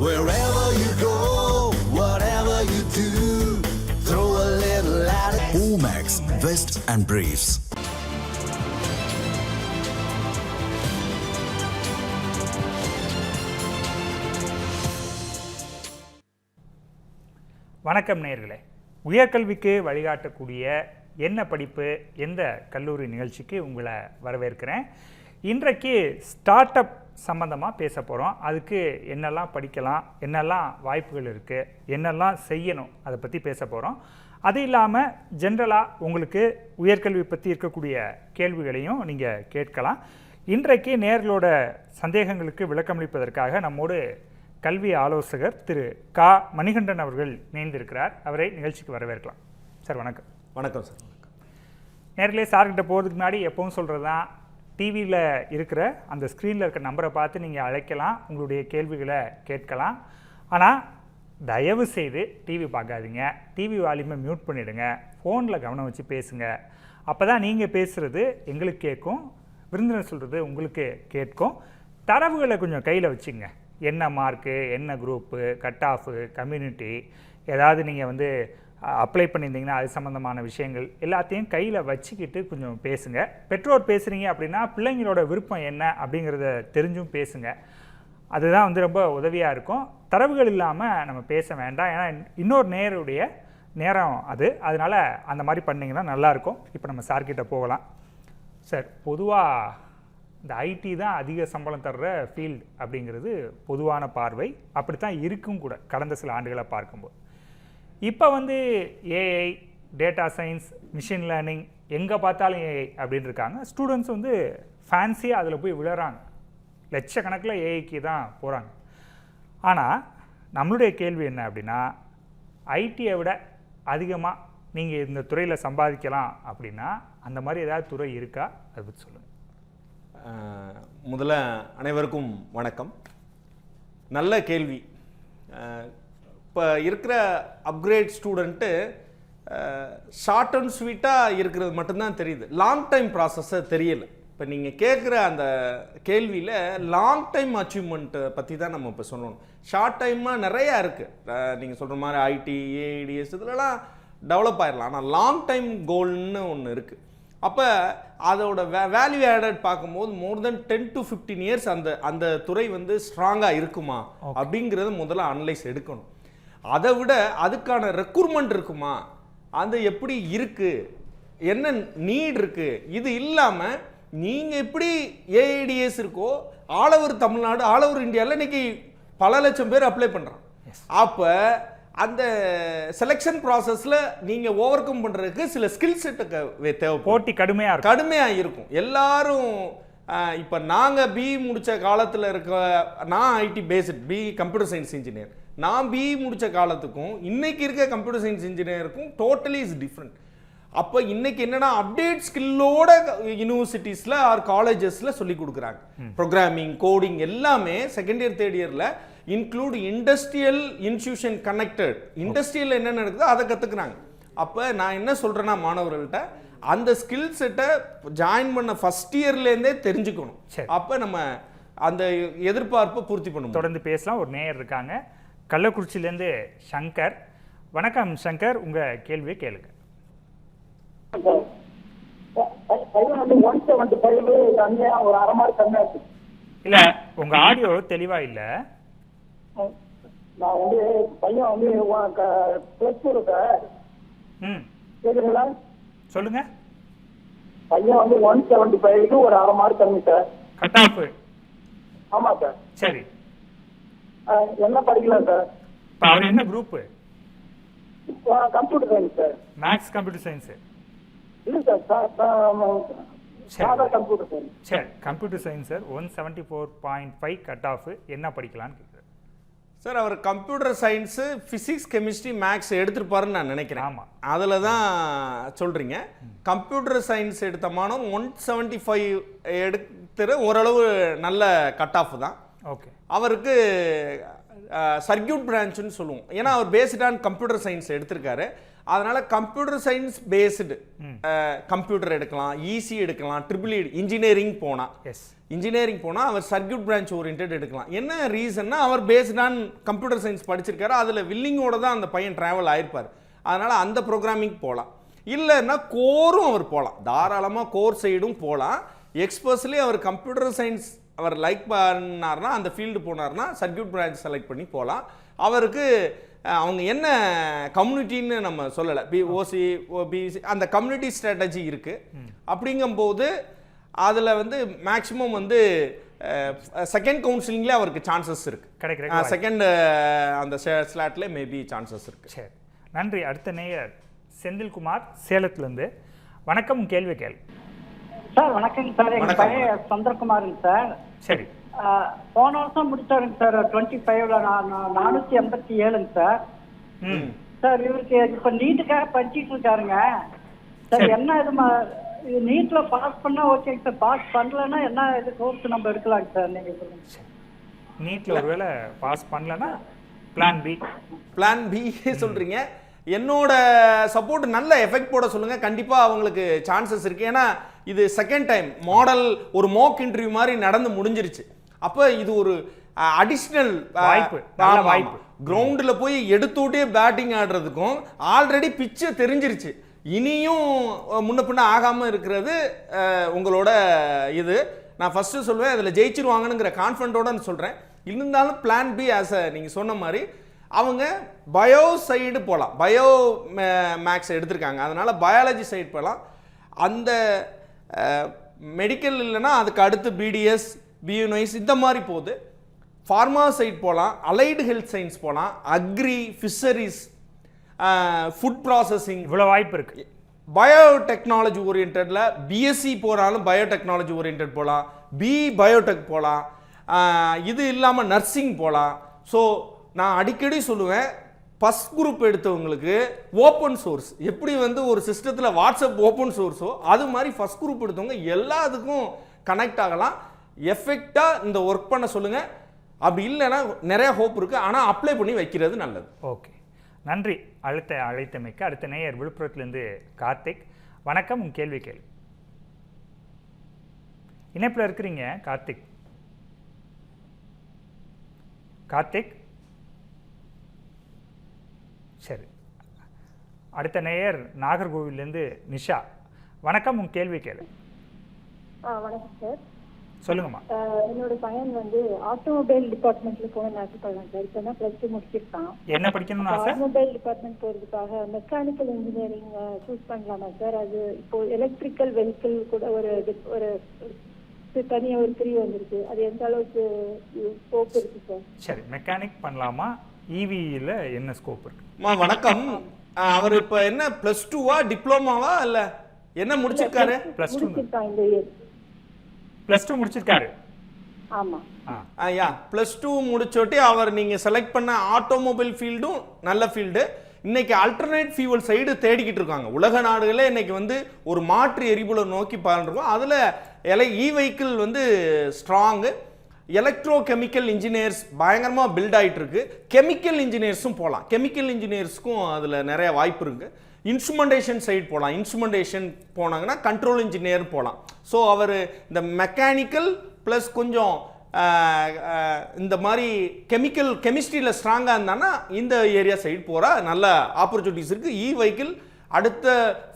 Wherever you go, whatever you do, throw a little at it. Omax, Vest and Briefs. வணக்கம் நேயர்களே, உயர்கல்விக்கு வழிகாட்டக்கூடிய என்ன படிப்பு எந்த கல்லூரி நிகழ்ச்சிக்கு உங்களை வரவேற்கிறேன். இன்றைக்கு ஸ்டார்ட் அப் சம்மந்தமாக பேச போகிறோம். அதுக்கு என்னெல்லாம் படிக்கலாம், என்னெல்லாம் வாய்ப்புகள் இருக்குது, என்னெல்லாம் செய்யணும், அதை பற்றி பேச போகிறோம். அது இல்லாமல் ஜென்ரலாக உங்களுக்கு உயர்கல்வி பற்றி இருக்கக்கூடிய கேள்விகளையும் நீங்கள் கேட்கலாம். இன்றைக்கு நேயர்களோட சந்தேகங்களுக்கு விளக்கமளிப்பதற்காக நம்மோடு கல்வி ஆலோசகர் திரு கா மணிகண்டன் அவர்கள் இணைந்திருக்கிறார். அவரை நிகழ்ச்சிக்கு வரவேற்கலாம். சார் வணக்கம். வணக்கம் சார். நேர்களே, சார்கிட்ட போகிறதுக்கு முன்னாடி எப்பவும் சொல்கிறது தான், டிவியில் இருக்கிற அந்த ஸ்க்ரீனில் இருக்கிற நம்பரை பார்த்து நீங்கள் அழைக்கலாம், உங்களுடைய கேள்விகளை கேட்கலாம். ஆனால் தயவு செய்து டிவி பார்க்காதீங்க, டிவி வால்யூமை மியூட் பண்ணிவிடுங்க, ஃபோனில் கவனம் வச்சு பேசுங்க. அப்போ தான் நீங்கள் பேசுகிறது எங்களுக்கு கேட்கும், விருந்தினர் சொல்கிறது உங்களுக்கு கேட்கும். தரவுகளை கொஞ்சம் கையில் வச்சுங்க. என்ன மார்க்கு, என்ன குரூப்பு, கட் ஆஃபு, கம்யூனிட்டி, ஏதாவது நீங்கள் அப்ளை பண்ணியிருந்தீங்கன்னா அது சம்மந்தமான விஷயங்கள் எல்லாத்தையும் கையில் வச்சுக்கிட்டு கொஞ்சம் பேசுங்க. பெற்றோர் பேசுகிறீங்க அப்படின்னா பிள்ளைங்களோட விருப்பம் என்ன அப்படிங்கிறத தெரிஞ்சும் பேசுங்க. அதுதான் ரொம்ப உதவியாக இருக்கும். தரவுகள் இல்லாமல் நம்ம பேச வேண்டாம். ஏன்னா இன்னொரு நேருடைய நேரம் அதனால் அந்த மாதிரி பண்ணிங்கன்னா நல்லாயிருக்கும். இப்போ நம்ம சார்கிட்ட போகலாம். சார், பொதுவாக இந்த ஐடி தான் அதிக சம்பளம் தர்ற ஃபீல்டு அப்படிங்கிறது பொதுவான பார்வை. அப்படித்தான் இருக்கும் கூட கடந்த சில ஆண்டுகளை பார்க்கும்போது. இப்போ AI, data science, machine learning, எங்கே பார்த்தாலும் ஏஐ அப்படின்னு இருக்காங்க. ஸ்டூடெண்ட்ஸ் ஃபேன்சியாக அதில் போய் விழுறாங்க. லட்சக்கணக்கில் ஏஐக்கு தான் போகிறாங்க. ஆனால் நம்மளுடைய கேள்வி என்ன அப்படின்னா, ஐடியை விட அதிகமாக நீங்கள் இந்த துறையில் சம்பாதிக்கலாம் அப்படின்னா அந்த மாதிரி ஏதாவது துறை இருக்கா? அதை பற்றி சொல்லுங்கள். முதல்ல அனைவருக்கும் வணக்கம். நல்ல கேள்வி. இப்போ இருக்கிற அப்கிரேட் ஸ்டூடெண்ட்டு ஷார்ட் அண்ட் ஸ்வீட்டாக இருக்கிறது மட்டும்தான் தெரியுது. லாங் டைம் ப்ராசஸ்ஸை தெரியலை. இப்போ நீங்கள் கேட்குற அந்த கேள்வியில் லாங் டைம் அச்சீவ்மெண்ட்டை பற்றி தான் நம்ம இப்போ சொல்லணும். ஷார்ட் டைமாக நிறையா இருக்குது. நீங்கள் சொல்கிற மாதிரி ஐடி, ஏஐடிஎஸ் இதிலலாம் டெவலப் ஆகிடலாம். ஆனால் லாங் டைம் கோல்னு ஒன்று இருக்குது. அப்போ அதோட வேல்யூ ஆடட் பார்க்கும்போது மோர் தென் 10 to 15 இயர்ஸ் அந்த துறை ஸ்ட்ராங்காக இருக்குமா அப்படிங்கிறத முதல்ல அனலைஸ் எடுக்கணும். அதை விட அதுக்கான ரெக்ரூட்மெண்ட் இருக்குமா, அது எப்படி இருக்குது, என்ன நீட் இருக்குது. இது இல்லாமல் நீங்கள் எப்படி ஏஐடிஎஸ் இருக்கோ all over Tamil Nadu, all over இந்தியாவில் இன்றைக்கி பல லட்சம் பேர் அப்ளை பண்ணுறான். அப்போ அந்த செலெக்ஷன் ப்ராசஸில் நீங்கள் ஓவர் கம் பண்ணுறதுக்கு சில ஸ்கில் செட்டுக்கு தேவை. போட்டி கடுமையாக இருக்கும். எல்லாரும் இப்போ நாங்கள் பிஇ முடித்த காலத்தில் நான் IT based BE computer science engineer. நான் பிஇ முடித்த காலத்துக்கும் இன்னைக்கு இருக்க கம்ப்யூட்டர் சயின்ஸ் இன்ஜினியருக்கும் டோட்டலி இஸ் டிஃப்ரெண்ட். அப்போ இன்னைக்கு என்னன்னா அப்டேட் ஸ்கில்லோட யூனிவர்சிட்டிஸில் ஆர் காலேஜஸில் சொல்லி கொடுக்குறாங்க. ப்ரோக்ராமிங், கோடிங் எல்லாமே செகண்ட் இயர் தேர்ட் இயரில் include industrial institution connected. Industrial என்ன நடக்குதோ அதை கற்றுக்குறாங்க. அப்போ நான் என்ன சொல்கிறேன்னா மாணவர்கள்ட்ட அந்த ஸ்கில் செட்டை ஜாயின் பண்ண ஃபர்ஸ்ட் இயர்லேருந்தே தெரிஞ்சுக்கணும். அப்போ நம்ம அந்த எதிர்பார்ப்பை பூர்த்தி பண்ணணும். தொடர்ந்து பேசலாம். ஒரு நேயர் இருக்காங்க, கள்ளக்குறிச்சியிலேருந்து சங்கர். வணக்கம் சங்கர், உங்கள் கேள்வியை கேளுங்க. இல்லை, உங்கள் ஆடியோ தெளிவாக இல்லை. நான் பையன் பிளஸ் டூ சார். கேக்குதுங்களா? சொல்லுங்க. பையன் 175 ஒரு அரை மார்க் கம்மி சார். Cut off? ஆமா சார். சரி, என்ன படிக்கலாம் சார்? அவர் என்ன group? Computer science sir. Maths computer science? இல்லை சார், சாதா கம்ப்யூட்டர் சயின்ஸ். சரி, computer science sir. 174.5 cut off. என்ன படிக்கலான்னு கேட்குறேன் சார். அவர் computer science, physics, chemistry, maths எடுத்துருப்பாருன்னு நான் நினைக்கிறேன். ஆமாம், அதில் தான் சொல்கிறீங்க. கம்ப்யூட்டர் சயின்ஸ் எடுத்த மாணவன் 175 எடுத்துற ஓரளவு நல்ல கட் ஆஃப் தான். ஓகே. அவருக்கு சர்க்கியூட் பிரான்ச்சுன்னு சொல்லுவோம். ஏன்னா அவர் பேஸ்ட் ஆன் கம்ப்யூட்டர் சயின்ஸ் எடுத்திருக்காரு. அதனால் கம்ப்யூட்டர் சயின்ஸ் பேஸ்டு கம்ப்யூட்டர் எடுக்கலாம், ஈசி எடுக்கலாம், ட்ரிபிள் இன்ஜினியரிங் போனால் இன்ஜினியரிங் போனால் அவர் சர்க்யூட் பிரான்ச் ஓரியன்ட் எடுக்கலாம். என்ன ரீசன்னா அவர் பேஸ்ட் ஆன் கம்ப்யூட்டர் சயின்ஸ் படிச்சிருக்காரு, அதில் வில்லிங்கோட தான் அந்த பையன் ட்ராவல் ஆயிருப்பார். அதனால் அந்த ப்ரோக்ராமிங் போகலாம். இல்லைன்னா கோரும் அவர் போகலாம், தாராளமாக கோர் சைடும் போகலாம். எக்ஸ்பர்ஸ்லி அவர் கம்ப்யூட்டர் சயின்ஸ் அவர் லைக் பண்ணார்னா, அந்த ஃபீல்டு போனார்னா சர்க்யூட் பிரான்ச் செலக்ட் பண்ணி போகலாம். அவருக்கு அவங்க என்ன கம்யூனிட்டின்னு நம்ம சொல்லலை, ஓசி ஓபிசி அந்த கம்யூனிட்டி ஸ்ட்ராட்டஜி இருக்குது. அப்படிங்கும்போது அதில் வந்து மேக்ஸிமம் வந்து செகண்ட் கவுன்சிலிங்லேயே அவருக்கு சான்சஸ் இருக்குது. செகண்ட் அந்த ஸ்லாட்ல மேபி சான்சஸ் இருக்குது. சரி, நன்றி. அடுத்த நேயர் செந்தில்குமார் சேலத்துலேருந்து. வணக்கம், கேள்வி கேள்வி. சார் வணக்கங்க சார், எங்க பையன் சந்திரகுமாருங்க சார். சரி, போன வருஷம் முடிச்சாருங்க சார் 25ல 487ங்க சார். சார் இவருக்கு இப்ப நீட்டுக்காக படிச்சுட்டு இருக்காருங்க சார். என்ன இது நீட்ல பாஸ் பண்ணா ஓகேங்க சார், பாஸ் பண்ணலன்னா என்ன இது கோர்ஸ் நம்ம எடுக்கலாங்க சார், நீங்க சொல்லுங்க. நீட்ல ஒருவேளை பாஸ் பண்ணலன்னா பிளான் பி சொல்றீங்க. என்னோட சப்போர்ட் நல்ல எஃபெக்ட் போட சொல்லுங்க, கண்டிப்பா அவங்களுக்கு சான்சஸ் இருக்கு. ஏன்னா இது செகண்ட் டைம் மாடல் ஒரு மோக் இன்டர்வியூ மாதிரி நடந்து முடிஞ்சிருச்சு. அப்ப இது ஒரு அடிஷனல் வாய்ப்பு. கிரவுண்ட்ல போய் எடுத்துட்டே பேட்டிங் ஆடுறதுக்கும் ஆல்ரெடி பிச்சை தெரிஞ்சிருச்சு, இனியும் முன்ன பின்ன ஆகாம இருக்கிறது உங்களோட இது. நான் ஃபர்ஸ்ட் சொல்லுவேன், அதில் ஜெயிச்சிருவாங்கங்கிற கான்ஃபிடண்டோட சொல்றேன். இருந்தாலும் பிளான் பி ஆஸ் நீங்க சொன்ன மாதிரி அவங்க பயோ சைடு போகலாம், பயோ மேக்ஸ் எடுத்திருக்காங்க, அதனால பயாலஜி சைடு போகலாம். அந்த மெடிக்கல் இல்லைன்னா அதுக்கு அடுத்து பிடிஎஸ் பியூனைஸ் இந்த மாதிரி போகுது. ஃபார்மா சைடு போகலாம், அலைடு ஹெல்த் சயின்ஸ் போகலாம், அக்ரி, ஃபிஷரிஸ், ஃபுட் ப்ராசஸிங், இவ்வளோ வாய்ப்பு இருக்கு. பயோடெக்னாலஜி ஓரியன்டில் பிஎஸ்சி போனாலும் பயோடெக்னாலஜி ஓரியன்ட் போகலாம், பயோடெக் போகலாம், இது இல்லாமல் நர்சிங் போகலாம். ஸோ நான் அடிக்கடி சொல்லுவேன், ஃபர்ஸ்ட் குரூப் எடுத்தவங்களுக்கு ஓப்பன் சோர்ஸ் எப்படி வந்து ஒரு சிஸ்டத்தில் வாட்ஸ்அப் ஓப்பன் சோர்ஸோ அது மாதிரி ஃபர்ஸ்ட் குரூப் எடுத்தவங்க எல்லாத்துக்கும் கனெக்ட் ஆகலாம். எஃபெக்டாக இந்த ஒர்க் பண்ண சொல்லுங்கள். அப்படி இல்லைன்னா நிறைய ஹோப் இருக்குது, ஆனால் அப்ளை பண்ணி வைக்கிறது நல்லது. ஓகே, நன்றி. அழைத்தமைக்கு அடுத்த நேயர் விழுப்புரத்துலேருந்து கார்த்திக். வணக்கம், உங்கள் கேள்வி கேள்வி. இணைப்பில் இருக்கிறீங்க கார்த்திக். கார்த்திக் சரி. அடுத்த நேயர் நாகர்கோவிலேருந்து நிஷா. வணக்கம், உங்கள் கேள்வி கேளு. வணக்கம் சார், சொல்லுங்கம்மா. என்னோட பையன் வந்து ஆட்டோமொபைல் டிபார்ட்மெண்ட்ல போகணும்னு ஆசைப்படுறான் சார். இப்போ தான் +2 முடிச்சிருக்கான். என்ன படிக்கணும்னு ஆசை? ஆட்டோமொபைல் டிபார்ட்மெண்ட் போகிறதுக்காக மெக்கானிக்கல் இன்ஜினியரிங் சூஸ் பண்ணலாமா சார்? அது இப்போ எலக்ட்ரிக்கல் வெஹிக்கிள் கூட ஒரு தனியாக ஒரு பிரிவு வந்திருக்கு, அது எந்த அளவுக்கு ஸ்கோப் இருக்கு சார்? சரி, மெக்கானிக் பண்ணலாமா? இவியில் என்ன ஸ்கோப் இருக்கு? வணக்கம். அவர் இப்போ என்ன +2வா டிப்ளமாவா இல்லை என்ன முடிச்சிருக்காரு? +2 இந்த இயர் +2 முடிச்சிருக்காரு. ஆமா ஐயா, +2 முடிச்சோட்டி அவர் நீங்க செலக்ட் பண்ண ஆட்டோமொபைல் ஃபீல்டும் நல்ல ஃபீல்டு. இன்னைக்கு ஆல்டர்னேட் ஃபியூவல் சைடு தேடிக்கிட்டு இருக்காங்க. உலக நாடுகளே இன்னைக்கு வந்து ஒரு மாற்று எரிபொருளை நோக்கி பாருறோம். அதுல இ வெஹிக்கிள் வந்து ஸ்ட்ராங்கு. எலக்ட்ரோ கெமிக்கல் இன்ஜினியர்ஸ் பயங்கரமா பில்ட் ஆயிட்டு இருக்கு. கெமிக்கல் இன்ஜினியர்ஸும் போகலாம், கெமிக்கல் இன்ஜினியர்ஸ்க்கும் அதுல நிறைய வாய்ப்பு இருக்கு. இன்ஸ்ட்ருமெண்டேஷன் சைடு போகலாம், இன்ஸ்ட்ருமெண்டேஷன் போனாங்கன்னா கண்ட்ரோல் இன்ஜினியர் போகலாம். ஸோ அவர் இந்த மெக்கானிக்கல் ப்ளஸ் கொஞ்சம் இந்த மாதிரி கெமிஸ்ட்ரியில் ஸ்ட்ராங்காக இருந்தான்னா இந்த ஏரியா சைடு போகிற நல்ல ஆப்பர்ச்சுனிட்டிஸ் இருக்குது. வெஹிக்கிள் அடுத்த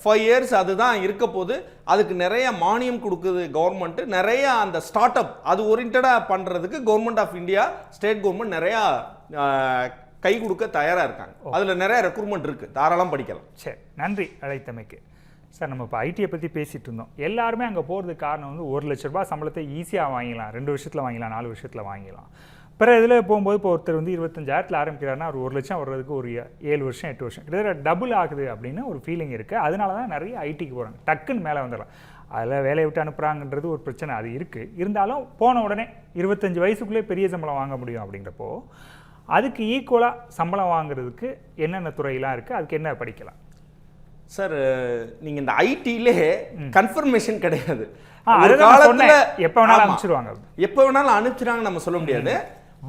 5 years அதுதான் இருக்க போது. அதுக்கு நிறைய மானியம் கொடுக்குது கவர்மெண்ட்டு. நிறைய அந்த ஸ்டார்ட் அப் அது ஓரியன்டாக பண்ணுறதுக்கு government of India, state government நிறையா கை கொடுக்க தயாராக இருக்காங்க. அதில் நிறைய ரெக்ரூட்மெண்ட் இருக்குது, தாராளம் படிக்கலாம். சரி, நன்றி அழைத்தமைக்கு. சார், நம்ம இப்போ ஐடியை பற்றி பேசிகிட்டு இருந்தோம். எல்லாருமே அங்கே போகிறதுக்கு காரணம் வந்து 1 லட்ச ரூபாய் சம்பளத்தை ஈஸியாக வாங்கிக்கலாம், 2 வருஷத்தில் வாங்கிக்கலாம், 4 வருஷத்தில் வாங்கிக்கலாம். பிற இதில் போகும்போது இப்போ ஒருத்தர் வந்து 25,000 ஆரம்பிக்கிறாருன்னா ஒரு 1 லட்சம் வர்றதுக்கு ஒரு 7 வருஷம் 8 வருஷம் கிட்டத்தட்ட டபுள் ஆகுது அப்படின்னு ஒரு ஃபீலிங் இருக்குது. அதனால தான் நிறைய ஐடிக்கு போகிறாங்க, டக்குன்னு மேலே வந்துடலாம். அதில் வேலையை விட்டு அனுப்புகிறாங்கன்றது ஒரு பிரச்சனை அது இருக்குது. இருந்தாலும் போன உடனே 25 வயசுக்குள்ளே பெரிய சம்பளம் வாங்க முடியும் அப்படிங்கிறப்போ அதுக்கு ஈக்குவலாக சம்பளம் வாங்குறதுக்கு என்னென்ன துறையெல்லாம் இருக்குது, அதுக்கு என்ன படிக்கலாம்? சார், நீங்க இந்த ஐடிலே கன்ஃபர்மேஷன் கிடையாது. எப்போ வேணாலும் அனுப்பிச்சிருவாங்க, எப்போ வேணாலும் அனுப்பிச்சிருவாங்க நம்ம சொல்ல முடியாது.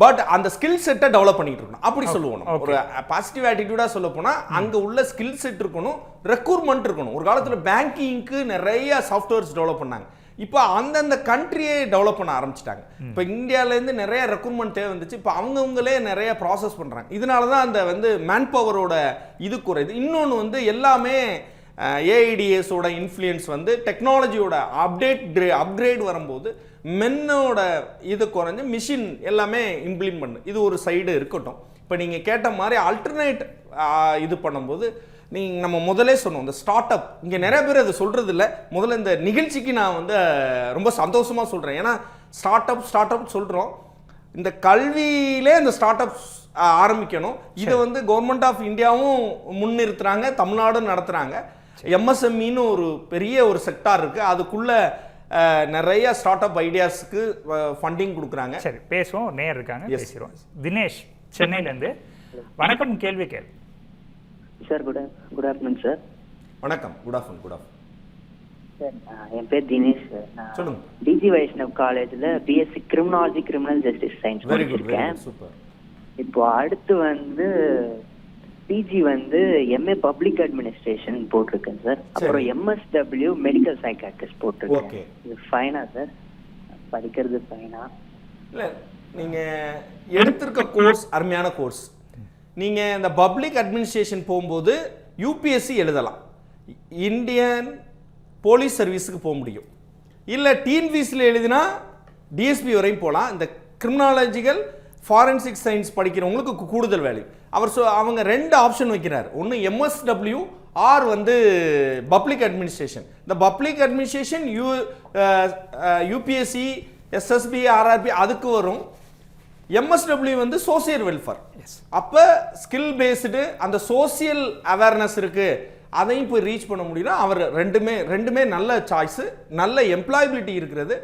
பட் அந்த ஸ்கில் செட்டை டெவலப் பண்ணிட்டு இருக்கணும் அப்படி சொல்லுவோம் நம்ம. ஒரு பாசிட்டிவ் ஆட்டிடியூடா சொல்ல போனா அங்க உள்ள ஸ்கில் செட் இருக்கணும், ரெக்ரூட்மெண்ட் இருக்கணும். ஒரு காலத்துல பேங்கிங்க்கு நிறைய சாஃப்ட்வேர்ஸ் டெவலப் பண்ணாங்க, இப்போ அந்தந்த கண்ட்ரியே டெவலப் பண்ண ஆரம்பிச்சிட்டாங்க. இப்போ இந்தியாவிலேருந்து நிறைய ரெக்ரூட்மெண்ட் தேவை வந்துச்சு, இப்போ அவங்கவுங்களே நிறைய ப்ராசஸ் பண்ணுறாங்க. இதனால தான் அந்த மேன் பவரோட இது குறையுது. இன்னொன்று எல்லாமே ஏஐடிஎஸோட இன்ஃப்ளூயன்ஸ் டெக்னாலஜியோட அப்கிரேட் வரும்போது மென்னோட இது குறைஞ்சு மிஷின் எல்லாமே இம்ப்ளிமெண்ட் பண்ணு. இது ஒரு சைடு இருக்கட்டும். இப்போ நீங்கள் கேட்ட மாதிரி ஆல்டர்னேட் இது பண்ணும்போது நம்ம முதலே சொன்னோம், இந்த ஸ்டார்ட் அப் இங்கே நிறைய பேர் அது சொல்கிறது இல்லை. முதல்ல இந்த நிகழ்ச்சிக்கு நான் ரொம்ப சந்தோஷமாக சொல்கிறேன். ஏன்னா ஸ்டார்ட் அப் சொல்கிறோம், இந்த கல்வியிலே இந்த ஸ்டார்ட் அப்ஸ் ஆரம்பிக்கணும். இதை கவர்மெண்ட் ஆஃப் இந்தியாவும் முன்னிறுத்துறாங்க, தமிழ்நாடும் நடத்துகிறாங்க. எம்எஸ்எம்இன்னு ஒரு பெரிய ஒரு செக்டார் இருக்குது, அதுக்குள்ளே நிறைய ஸ்டார்ட் அப் ஐடியாஸ்க்கு ஃபண்டிங் கொடுக்குறாங்க. சரி, பேசுவோம். நேர் இருக்காங்க, பேசிடுவோம். தினேஷ் சென்னையிலேருந்து. வணக்கம், கேள்வி கேள் சார். Good afternoon sir. வணக்கம். Good afternoon sir. என் பேர் தினேஷ் சார். நான் சொல்லுங்க. டிஜி வைஷ்ணவ் காலேஜில் BSc criminology criminal justice science படிச்சிருக்கேன். சூப்பர். இப்போ அடுத்து பிஜி எம்ஏ பப்ளிக் அட்மினிஸ்ட்ரேஷன் போட்டிருக்கேன் சார். அப்புறம் எம்எஸ்டபிள்யூ மெடிக்கல் சைக்காட்ரிஸ்ட் போட்டிருக்கேன். இது ஃபைனா சார்? படிக்கிறது ஃபைனா? இல்லை, நீங்கள் எடுத்திருக்க கோர்ஸ் அருமையான கோர்ஸ். நீங்கள் இந்த பப்ளிக் அட்மினிஸ்ட்ரேஷன் போகும்போது யூபிஎஸ்சி எழுதலாம், இந்தியன் போலீஸ் சர்வீஸுக்கு போக முடியும். இல்லை டிஎன்பிஎஸ்சியில் எழுதினா டிஎஸ்பி வரையும் போகலாம். இந்த கிரிமினாலஜிக்கல் ஃபாரன்சிக் சயின்ஸ் படிக்கிறவங்களுக்கு கூடுதல் வேல்யூ. அவங்க 2 ஆப்ஷன் வைக்கிறார். ஒன்று எம்எஸ்டபிள்யூ ஆர் பப்ளிக் அட்மினிஸ்ட்ரேஷன். இந்த public administration UPSC SSB RRB அதுக்கு வரும். MSW social welfare. அப்போ ஸ்கில் பேஸ்டு அந்த சோசியல் அவேர்னஸ் இருக்கு, அதையும் போய் ரீச் பண்ண முடியும்னா அவர் ரெண்டுமே நல்ல சாய்ஸு, நல்ல எம்ப்ளாயபிலிட்டி இருக்கிறது.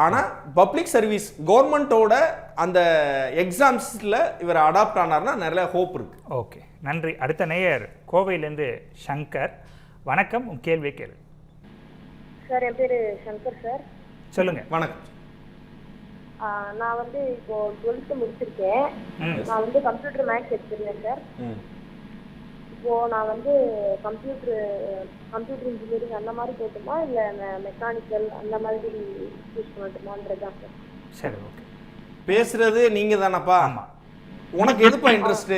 ஆனால் பப்ளிக் சர்வீஸ் கவர்மெண்ட்டோட அந்த எக்ஸாம்ஸில் இவர் அடாப்ட் ஆனார்னா நிறைய ஹோப் இருக்கு. ஓகே, நன்றி. அடுத்த நேயர் கோவையிலேருந்து சங்கர். வணக்கம், உன் கேள்வி கேளு சார். என் பேர் சங்கர் சார். சொல்லுங்க. வணக்கம். நான் இப்போ 12th முடிச்சிருக்கேன். நான் கம்ப்யூட்டர் மேக்ஸ் எடுத்துருந்தேன் சார். இப்போ நான் கம்ப்யூட்டர் இன்ஜினியரிங் அந்த மாதிரி போட்டுமா இல்லை மெக்கானிக்கல் அந்த மாதிரி சூஸ் பண்ணட்டுமான்றதான் சார். சரி, ஓகே. பேசுறது நீங்க தானப்பா? ஆமா. உனக்கு எதுப்பா இன்ட்ரெஸ்ட்?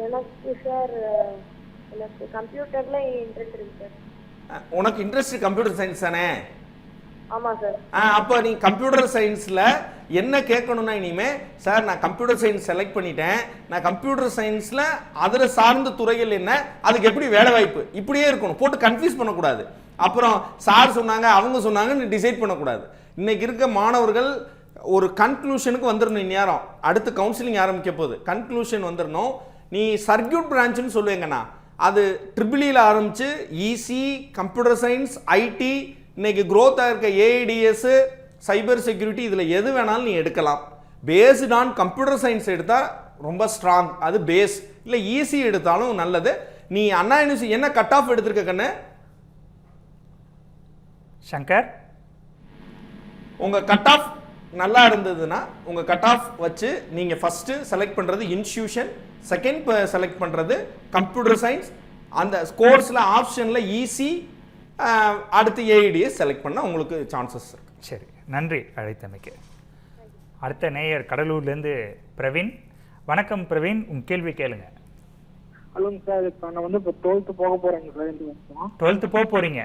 எனக்கு சார் எனக்கு கம்ப்யூட்டர்ல இன்ட்ரெஸ்ட் இருக்கு சார். உனக்கு இன்ட்ரெஸ்ட் கம்ப்யூட்டர் சயின்ஸ் தானே? ஆமா சார். அப்போ நீ கம்ப்யூட்டர் சயின்ஸில் என்ன கேட்கணும்னா, இனிமே சார் நான் கம்ப்யூட்டர் சயின்ஸ் செலக்ட் பண்ணிட்டேன், நான் கம்ப்யூட்டர் சயின்ஸில் அதில் சார்ந்த துறைகள் என்ன, அதுக்கு எப்படி வேலை வாய்ப்பு, இப்படியே இருக்கணும். போட்டு கன்ஃபியூஸ் பண்ணக்கூடாது. அப்புறம் சார் சொன்னாங்க அவங்க சொன்னாங்கன்னு டிசைட் பண்ணக்கூடாது. இன்னைக்கு இருக்க மாணவர்கள் ஒரு கன்க்ளூஷனுக்கு வந்துடணும். இந்நேரம் அடுத்து கவுன்சிலிங் ஆரம்பிக்க போகுது, கன்க்ளூஷன் வந்துடணும். நீ சர்க்கியூட் பிரான்ச்சுன்னு சொல்லுவேங்கண்ணா, அது ட்ரிபிளியில் ஆரம்பிச்சு இசி, கம்ப்யூட்டர் சயின்ஸ், ஐடி, இன்னைக்கு க்ரோத்தாக இருக்க ஏஐடிஎஸ், சைபர் செக்யூரிட்டி, இதில் எது வேணாலும் நீ எடுக்கலாம். பேஸ்ட் ஆன் கம்ப்யூட்டர் சயின்ஸ் எடுத்தால் ரொம்ப ஸ்ட்ராங், அது பேஸ். இல்லை ஈஸி எடுத்தாலும் நல்லது. நீ அண்ணா யூனிவர்சிட்டி என்ன கட் ஆஃப் எடுத்திருக்க கண்ணு? சங்கர், உங்கள் கட் ஆஃப் நல்லா இருந்ததுன்னா உங்கள் கட் ஆஃப் வச்சு நீங்கள் ஃபஸ்ட்டு செலக்ட் பண்ணுறது இன்ஸ்டியூஷன், செகண்ட் செலக்ட் பண்ணுறது கம்ப்யூட்டர் சயின்ஸ். அந்த கோர்ஸில் ஆப்ஷனில் ஈஸி, அடுத்து ஏஐடிஎஸ் செலக்ட் பண்ணால் உங்களுக்கு சான்சஸ் இருக்கு. சரி, நன்றி அழைத்தமைக்கு. அடுத்த நேயர் கடலூர்லேருந்து பிரவீன். வணக்கம் பிரவீன், உன் கேள்வி கேளுங்க. ஹலோங்க சார். இப்போ நான் இப்போ 12th போக போகிறேங்க சார். 12th போக போகிறீங்க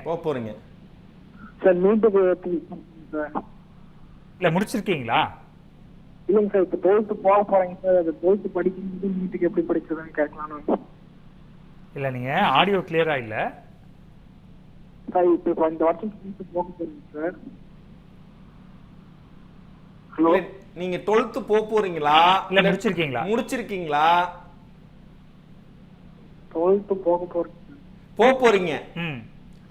சார். நீட்டுக்கு சார் இல்லை முடிச்சிருக்கீங்களா? இல்லைங்க சார், இப்போ 12th போக போகிறேங்க சார். அது 12th படிக்கும்போது நீட்டுக்கு எப்படி படிக்கிறதுன்னு கேட்கலான்னு. இல்லை, நீங்கள் ஆடியோ கிளியராக இல்லை சார். இப்போ இந்த வருஷம் போக போகிறீங்க சார். ஹலோ, நீங்க 12th போறீங்களா இல்ல முடிச்சிருக்கீங்களா? 12th போக போறீங்க.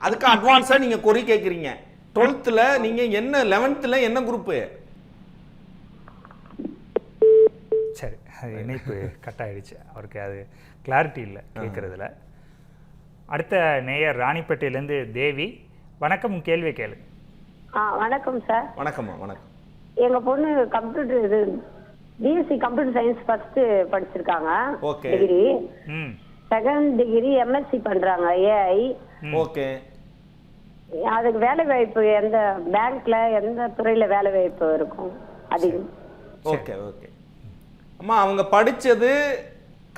அதுக்கு அட்வான்ஸா நீங்க கொரி கேக்குறீங்க. 12th நீங்க என்ன, 11th என்ன குரூப்? சரி, அது இணைப்பு கட் ஆயிடுச்சு, அவருக்கு அது கிளாரிட்டி இல்லை கேட்கறதுல. அடுத்த நேயர் ராணிப்பேட்டையிலேருந்து தேவி. வணக்கம், கேள்வி கேளு. வணக்கம் சார். வணக்கம்மா. வணக்கம். எங்க பொண்ணு கம்ப்யூட்டர் இது பிஎஸ்சி கம்ப்யூட்டர் சயின்ஸ் ஃபர்ஸ்ட் படிச்சிருக்காங்க Okay. டிகிரி. ம் செகண்ட் டிகிரி எம்எஸ்சி பண்றாங்க ஏஐ. ஓகே. அதுக்கு வேலை வாய்ப்பு எந்த பேங்க்ல எந்த துறையில வேலை வாய்ப்பு இருக்கும் அதிகம்? Okay okay. அம்மா அவங்க படிச்சது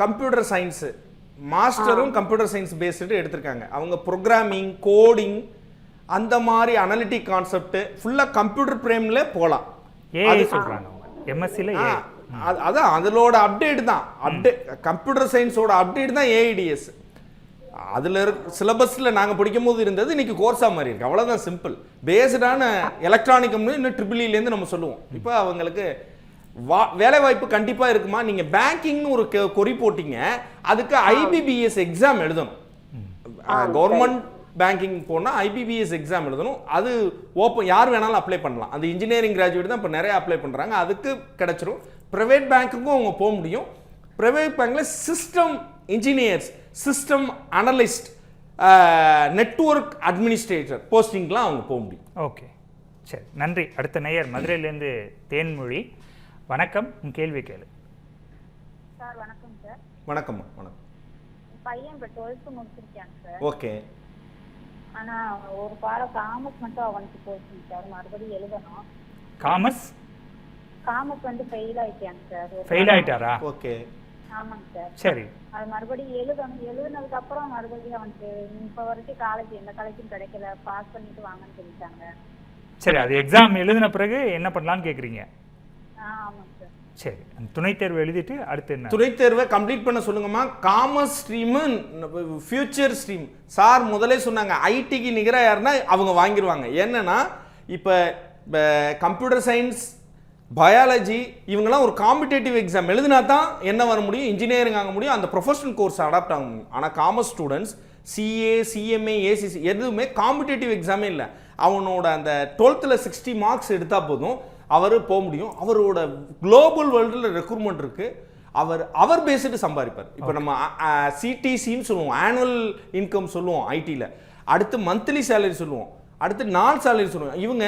கம்ப்யூட்டர் சயின்ஸ், மாஸ்டரும் கம்ப்யூட்டர் சயின்ஸ் பேஸ்டு எடுத்திருக்காங்க. அவங்க ப்ரோக்ராமிங், கோடிங், அந்த மாதிரி அனலிட்டிக் கான்செப்ட் ஃபுல்லா கம்ப்யூட்டர் பிரேம்ல போலாம். ஏஐ சொல்றாங்க எம்எஸ்சில ஏஐ. அதான் அதோட அப்டேட் தான். கம்ப்யூட்டர் சயின்ஸோட அப்டேட் தான் ஏஐடிஎஸ். அதுல சிலபஸ்ல நாங்க படிக்கும் போது இருந்தது, இன்னைக்கு கோர்ஸா மாறி இருக்கு. அவ்வளவுதான், சிம்பிள். பேஸ்டான எலக்ட்ரானிக்னு இன்னும் ட்ரிபிள்இல இருந்து நம்ம சொல்லுவோம். இப்போ அவங்களுக்கு வேலை வாய்ப்பு கண்டிப்பா இருக்குமா. நீங்க பேங்கிங்னு ஒரு கொரி போட்டீங்க, அதுக்கு ஐபிபிஎஸ் எக்ஸாம் எழுதணும். கவர்மெண்ட் பேங்கிங் போனா ஐபிபிஎஸ் எக்ஸாம் எழுதணும். அது ஓப்பன், யார் வேணாலும் அப்ளை பண்ணலாம். அந்த இன்ஜினியரிங் கிராஜுவேட் தான் இப்போ நிறைய அப்ளை பண்றாங்க, அதுக்கு கிடைச்சிரும். பிரைவேட் பேங்க்குக்கும் அவங்க போக முடியும். பிரைவேட் பேங்க்ல system engineers, system analyst, network administrator போஸ்டிங்லாம் அவங்க போக முடியும். ஓகே, சரி, நன்றி. அடுத்த நேயர் மதுரையிலேருந்து தேன்மொழி. வணக்கம், உன் கேள்வி கேளு. சார் வணக்கம் சார். வணக்கம்மா. வணக்கம். பையன் இப்போ 12th முடிச்சிருக்காங்க சார். ஓகே. ஆனா ஒரு பாடம் காமர்ஸ் மட்டும் அவனுக்கு போச்சுங்க சார், மறுபடியும் எழுதணும். காமர்ஸ் வந்து ஃபெயில் ஆயிட்டாங்க சார். ஃபெயில் ஆயிட்டாரா? ஓகே. ஆமாங்க சார். சரி. அது மறுபடியும் எழுதணும். எழுதுனதுக்கு அப்புறம் மறுபடியும் அவனுக்கு இப்போ வரைக்கும் காலேஜ் எந்த காலேஜும் கிடைக்கல, பாஸ் பண்ணிட்டு வாங்கன்னு சொல்லிட்டாங்க. சரி, அது எக்ஸாம் எழுதின பிறகு என்ன பண்ணலாம்னு கேட்குறீங்க? ஆமாங்க சார். சரி, அந்த துணைத் தேர்வு எழுதிட்டு அடுத்து என்ன? துணைத் தேர்வை கம்ப்ளீட் பண்ண சொல்லுங்கம்மா. Commerce stream future stream. Sir முதலே சொன்னாங்க, ஐடிக்கு நிகராக யாருன்னா அவங்க வாங்கிடுவாங்க. என்னன்னா இப்போ கம்ப்யூட்டர் சயின்ஸ், பயாலஜி, இவங்கெல்லாம் ஒரு காம்படிட்டிவ் எக்ஸாம் எழுதினா தான் என்ன வர முடியும், இன்ஜினியரிங் ஆக முடியும், அந்த ப்ரொஃபஷனல் கோர்ஸ் அடாப்ட் ஆக முடியும். ஆனால் commerce students CA, CMA, ACC எதுவுமே காம்படிட்டிவ் எக்ஸாமே இல்லை. அவனோட அந்த 12th 60 மார்க்ஸ் எடுத்தால் போதும், அவர் போக முடியும். அவரோட குளோபல் வேர்ல்டில் ரெக்ரூட்மெண்ட் இருக்கு. அவர் பேசிட்டு சம்பாதிப்பார். இப்போ நம்ம சிடிசின்னு சொல்லுவோம், ஆனுவல் இன்கம் சொல்லுவோம் ஐடியில். அடுத்து மந்த்லி சேலரி சொல்லுவோம், அடுத்து நாள் சேலரி சொல்லுவோம். இவங்க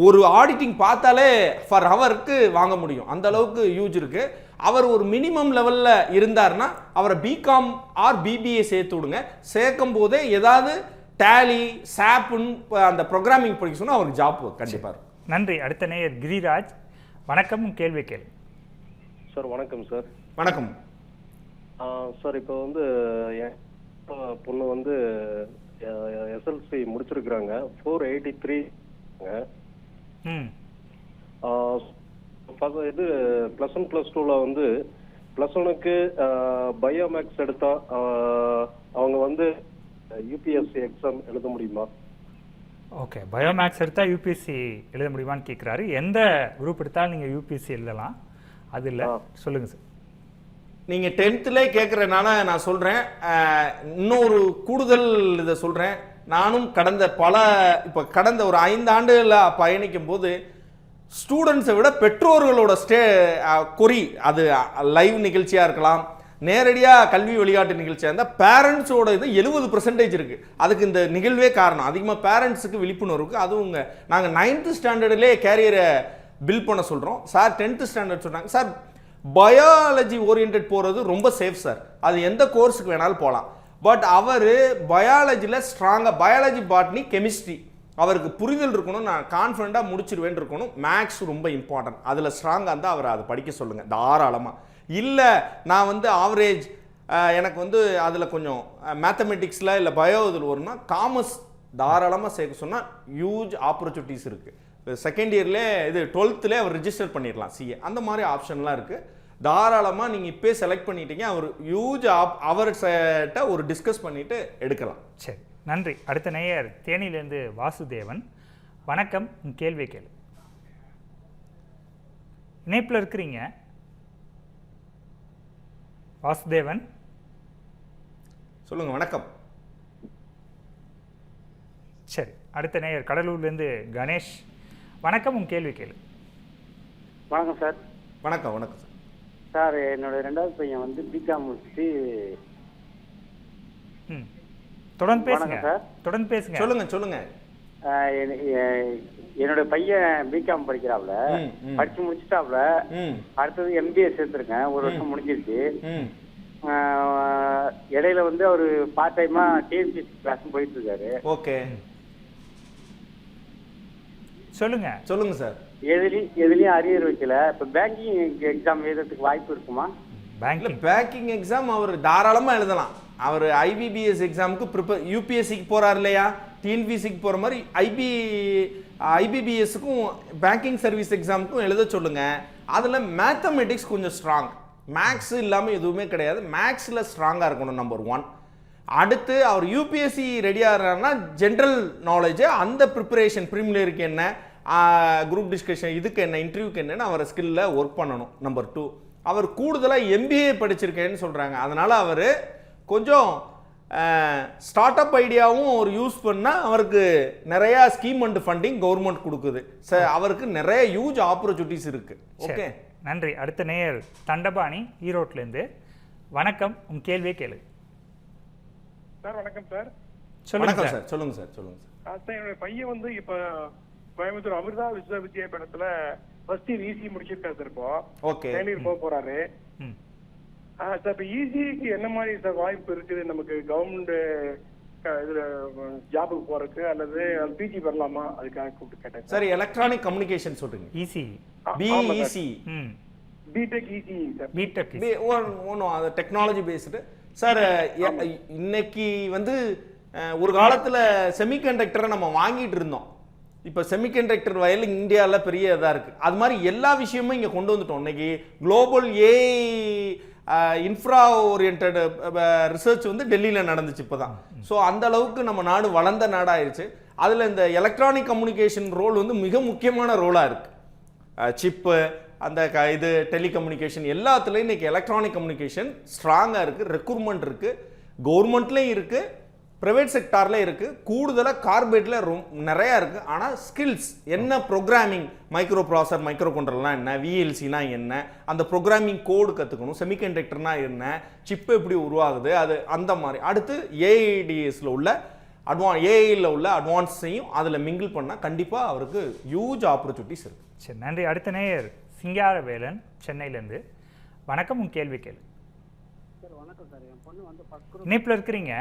ஒரு ஆடிட்டிங் பார்த்தாலே ஃபர் ஹவருக்கு வாங்க முடியும், அந்த அளவுக்கு யூஸ் இருக்கு. அவர் ஒரு மினிமம் லெவல்ல இருந்தார்னா அவரை பிகாம் ஆர் பிபிஏ சேர்த்து விடுங்க. சேர்க்கும் போதே ஏதாவது டேலி, சாப்னு அந்த ப்ரோக்ராமிங் படிக்க சொன்னா அவருக்கு ஜாப் கண்டிப்பா இருக்கும். நன்றி. அடுத்த நேயர் கிரிராஜ். வணக்கம், கேள்வி கேள்வி. சார் வணக்கம் சார். வணக்கம் சார். இப்போ வந்து என் பொண்ணு வந்து எஸ்எல்சி முடிச்சிருக்கிறாங்க, 483. இது +1 +2ல வந்து +1க்கு பயோமேக்ஸ் எடுத்தா அவங்க வந்து யூபிஎஸ்சி எக்ஸாம் எழுத முடியுமா? ஓகே, பயோமேக்ஸ் எடுத்தால் யூபிஎஸ்சி எழுத முடியுமான்னு கேட்குறாரு. எந்த குரூப் எடுத்தாலும் நீங்கள் யூபிஎஸ்சி எழுதலாம், அது இல்லை. சொல்லுங்கள் சார். நீங்கள் 10th கேட்குறனால நான் சொல்கிறேன். இன்னொரு கூடுதல் இதை சொல்கிறேன். நானும் கடந்த ஒரு 5 ஆண்டுகளில் பயணிக்கும் போது ஸ்டூடெண்ட்ஸை விட பெற்றோர்களோட கொரி, அது லைவ் நிகழ்ச்சியாக இருக்கலாம், நேரடியாக கல்வி வழிகாட்டு நிகழ்ச்சியாக இருந்தால் பேரண்ட்ஸோட இது 70% இருக்கு. அதுக்கு இந்த நிகழ்வே காரணம். அதிகமாக பேரண்ட்ஸுக்கு விழிப்புணர்வுக்கு. அதுவும் நாங்கள் 9th ஸ்டாண்டர்ட்லேயே கேரியரை பில்ட் பண்ண சொல்கிறோம். சார் 10th ஸ்டாண்டர்ட் சொன்னாங்க, சார் பயாலஜி ஓரியன்ட் போகிறது ரொம்ப சேஃப் சார், அது எந்த கோர்ஸுக்கு வேணாலும் போகலாம். பட் அவர் பயாலஜியில் ஸ்ட்ராங்காக, பயாலஜி, பாட்னி, கெமிஸ்ட்ரி அவருக்கு புரிதல் இருக்கணும், நான் கான்ஃபிடண்ட்டாக முடிச்சிருவேன் இருக்கணும். மேக்ஸ் ரொம்ப இம்பார்ட்டன்ட், அதில் ஸ்ட்ராங்காக இருந்தால் அவர் அதை படிக்க சொல்லுங்கள் தாராளமாக. இல்லை நான் வந்து ஆவரேஜ், எனக்கு வந்து அதில் கொஞ்சம் மேத்தமெட்டிக்ஸில் இல்லை பயோ இதில் வரும்னா காமர்ஸ் தாராளமாக சேர்க்க சொன்னால் ஹியூஜ் ஆப்பர்ச்சுனிட்டிஸ் இருக்குது. செகண்ட் இயர்லேயே இது 12th அவர் ரிஜிஸ்டர் பண்ணிடலாம் சிஏ, அந்த மாதிரி ஆப்ஷன்லாம் இருக்குது. தாராளமாக நீங்கள் இப்போ செலக்ட் பண்ணிட்டீங்க, அவர் ஹியூஜ் அவர்கிட்ட ஒரு டிஸ்கஸ் பண்ணிவிட்டு எடுக்கலாம். சரி, நன்றி. அடுத்த நேயர் தேனியிலேருந்து வாசுதேவன். வணக்கம், உன் கேள்வி கேளு. இணைப்பில் இருக்கிறீங்க வாசுதேவன், சொல்லுங்க. வணக்கம். சரி, அடுத்த நேயர் கடலூர்லேருந்து கணேஷ். வணக்கம், உன் கேள்வி கேளு. வணக்கம் சார். வணக்கம். வணக்கம் சார். சார் என்னோட 2வது பையன் வந்து பிகாம் முடிச்சுட்டு. தொடர்ந்து பேசுங்க சார், தொடர்ந்து பேசுங்க. சொல்லுங்க சொல்லுங்க. என்னோட பையன் பிகாம் படிக்கிறாப்ல, படிச்சு முடிச்சுட்டாப்ல. அடுத்தது MBA சேர்த்துருக்கேன், ஒரு வருஷம் முடிஞ்சிருச்சு. இடையில வந்து அவரு பார்ட் டைமா TNPSC கிளாஸ் போயிட்டு இருக்காரு. ஓகே, சொல்லுங்க சொல்லுங்க சார். எதுலயும் அரியர் வைக்கல. இப்ப பேங்கிங் எக்ஸாம் எழுதுறதுக்கு வாய்ப்பு இருக்குமா? பேங்கிங் எக்ஸாம் அவர் தாராளமா எழுதலாம். அவர் IBPS எக்ஸாமுக்கு ப்ரிப்பேர், UPSCக்கு போறாரு இல்லையா, TNPSCக்கு போற மாதிரி IBPSக்கும் பேங்கிங் சர்வீஸ் எக்ஸாமுக்கும் எழுத சொல்லுங்க. அதுல மேத்தமெட்டிக்ஸ் கொஞ்சம் ஸ்ட்ராங், மேக்ஸ் இல்லாமல் எதுவுமே கிடையாது, மேக்ஸில் ஸ்ட்ராங்காக இருக்கணும் நம்பர் 1. அடுத்து அவர் UPSC ரெடி ஆகிறாருன்னா ஜென்ரல் நாலேஜ், அந்த ப்ரிப்பரேஷன் ப்ரிலிமினரிக்கு என்ன, குரூப் டிஸ்கஷன் இதுக்கு என்ன, இன்டர்வியூக்கு என்னன்னு அவர் ஸ்கில்லில் ஒர்க் பண்ணணும். நம்பர் 2, அவர் கூடுதலாக MBA படிச்சிருக்கேன்னு சொல்கிறாங்க, அதனால் அவர் கொஞ்சம் ஸ்டார்ட் அப் ஐடியாவும் அவர் யூஸ் பண்ணால் அவருக்கு நிறையா ஸ்கீம் அண்ட் ஃபண்டிங் கவர்மெண்ட் கொடுக்குது. அவருக்கு நிறைய ஹியூஜ் ஆப்பர்ச்சுனிட்டிஸ் இருக்குது. ஓகே, நன்றி. அடுத்த நேயர் தண்டபாணி ஈரோட்லேருந்து. வணக்கம், உங்க கேள்வியை கேளு சார். வணக்கம் சார். சொல்லுங்க சார். சொல்லுங்க சார். சொல்லுங்க சார். என்னோட பையன் வந்து இப்ப கோயம்புத்தூர் அமிர்தா விஸ்வவித்யாபீடத்துல ஃபர்ஸ்ட் இயர் ECE முடிச்சிருக்காரு சார். இப்போ ஓகே, தேனியில் போக போறாரு சார். இப்போ ECEக்கு என்ன மாதிரி சார் வாய்ப்பு இருக்குது நமக்கு? கவர்மெண்ட் இதுல ஜாபுக்கு போறதுக்கு அல்லது PG வரலாமா? அதுக்காக கூப்பிட்டு கேட்டேன் சார். எலக்ட்ரானிக் கம்யூனிகேஷன் சொல்றீங்க? ECE, BEC, BTech ECE sir. BTech ஒன்றும் அது டெக்னாலஜி பேஸ்டு சார். இன்னைக்கு வந்து ஒரு காலத்தில் செமிகண்டக்டரை நம்ம வாங்கிட்டு இருந்தோம். இப்போ செமிகண்டக்டர் வயல் இந்தியாவில் பெரிய இதாக இருக்குது. அது மாதிரி எல்லா விஷயமும் இங்கே கொண்டு வந்துட்டோம். இன்னைக்கு global AI infra oriented research வந்து டெல்லியில் நடந்துச்சு இப்போ தான். ஸோ அந்த அளவுக்கு நம்ம நாடு வளர்ந்த நாடாயிருச்சு. அதில் இந்த எலக்ட்ரானிக் கம்யூனிகேஷன் ரோல் வந்து மிக முக்கியமான ரோலாக இருக்குது. சிப்பு, அந்த இது டெலிகம்யூனிகேஷன் எல்லாத்துலேயும் இன்றைக்கி எலக்ட்ரானிக் கம்யூனிகேஷன் ஸ்ட்ராங்காக இருக்குது. ரெக்ரூட்மெண்ட் இருக்குது, கவர்மெண்ட்லேயும் இருக்குது, ப்ரைவேட் செக்டாரில் இருக்குது, கூடுதலாக கார்பரேட்டில் நிறையா இருக்குது. ஆனால் ஸ்கில்ஸ் என்ன, ப்ரோக்ராமிங், மைக்ரோ ப்ராசர், மைக்ரோ கண்ட்ரோல்னால் என்ன, VLCனா என்ன, அந்த ப்ரோக்ராமிங் கோடு கற்றுக்கணும். செமிகண்டக்டர்னா என்ன, சிப்பு எப்படி உருவாகுது, அது அந்த மாதிரி. அடுத்து AIDSல உள்ள ஏஐயில் உள்ள அட்வான்ஸையும் அதில் மிங்கிள் பண்ணால் கண்டிப்பாக அவருக்கு ஹியூஜ் ஆப்பர்ச்சுனிட்டிஸ் இருக்குது. சரி, நன்றி. அடுத்த நேயர் சிங்காரவேலன் சென்னையிலேருந்து. வணக்கம், உங்க கேள்வி கேளு சார். வணக்கம் சார். என் பொண்ணு வந்து பஸ்ட் இணைப்பில் இருக்கிறீங்க?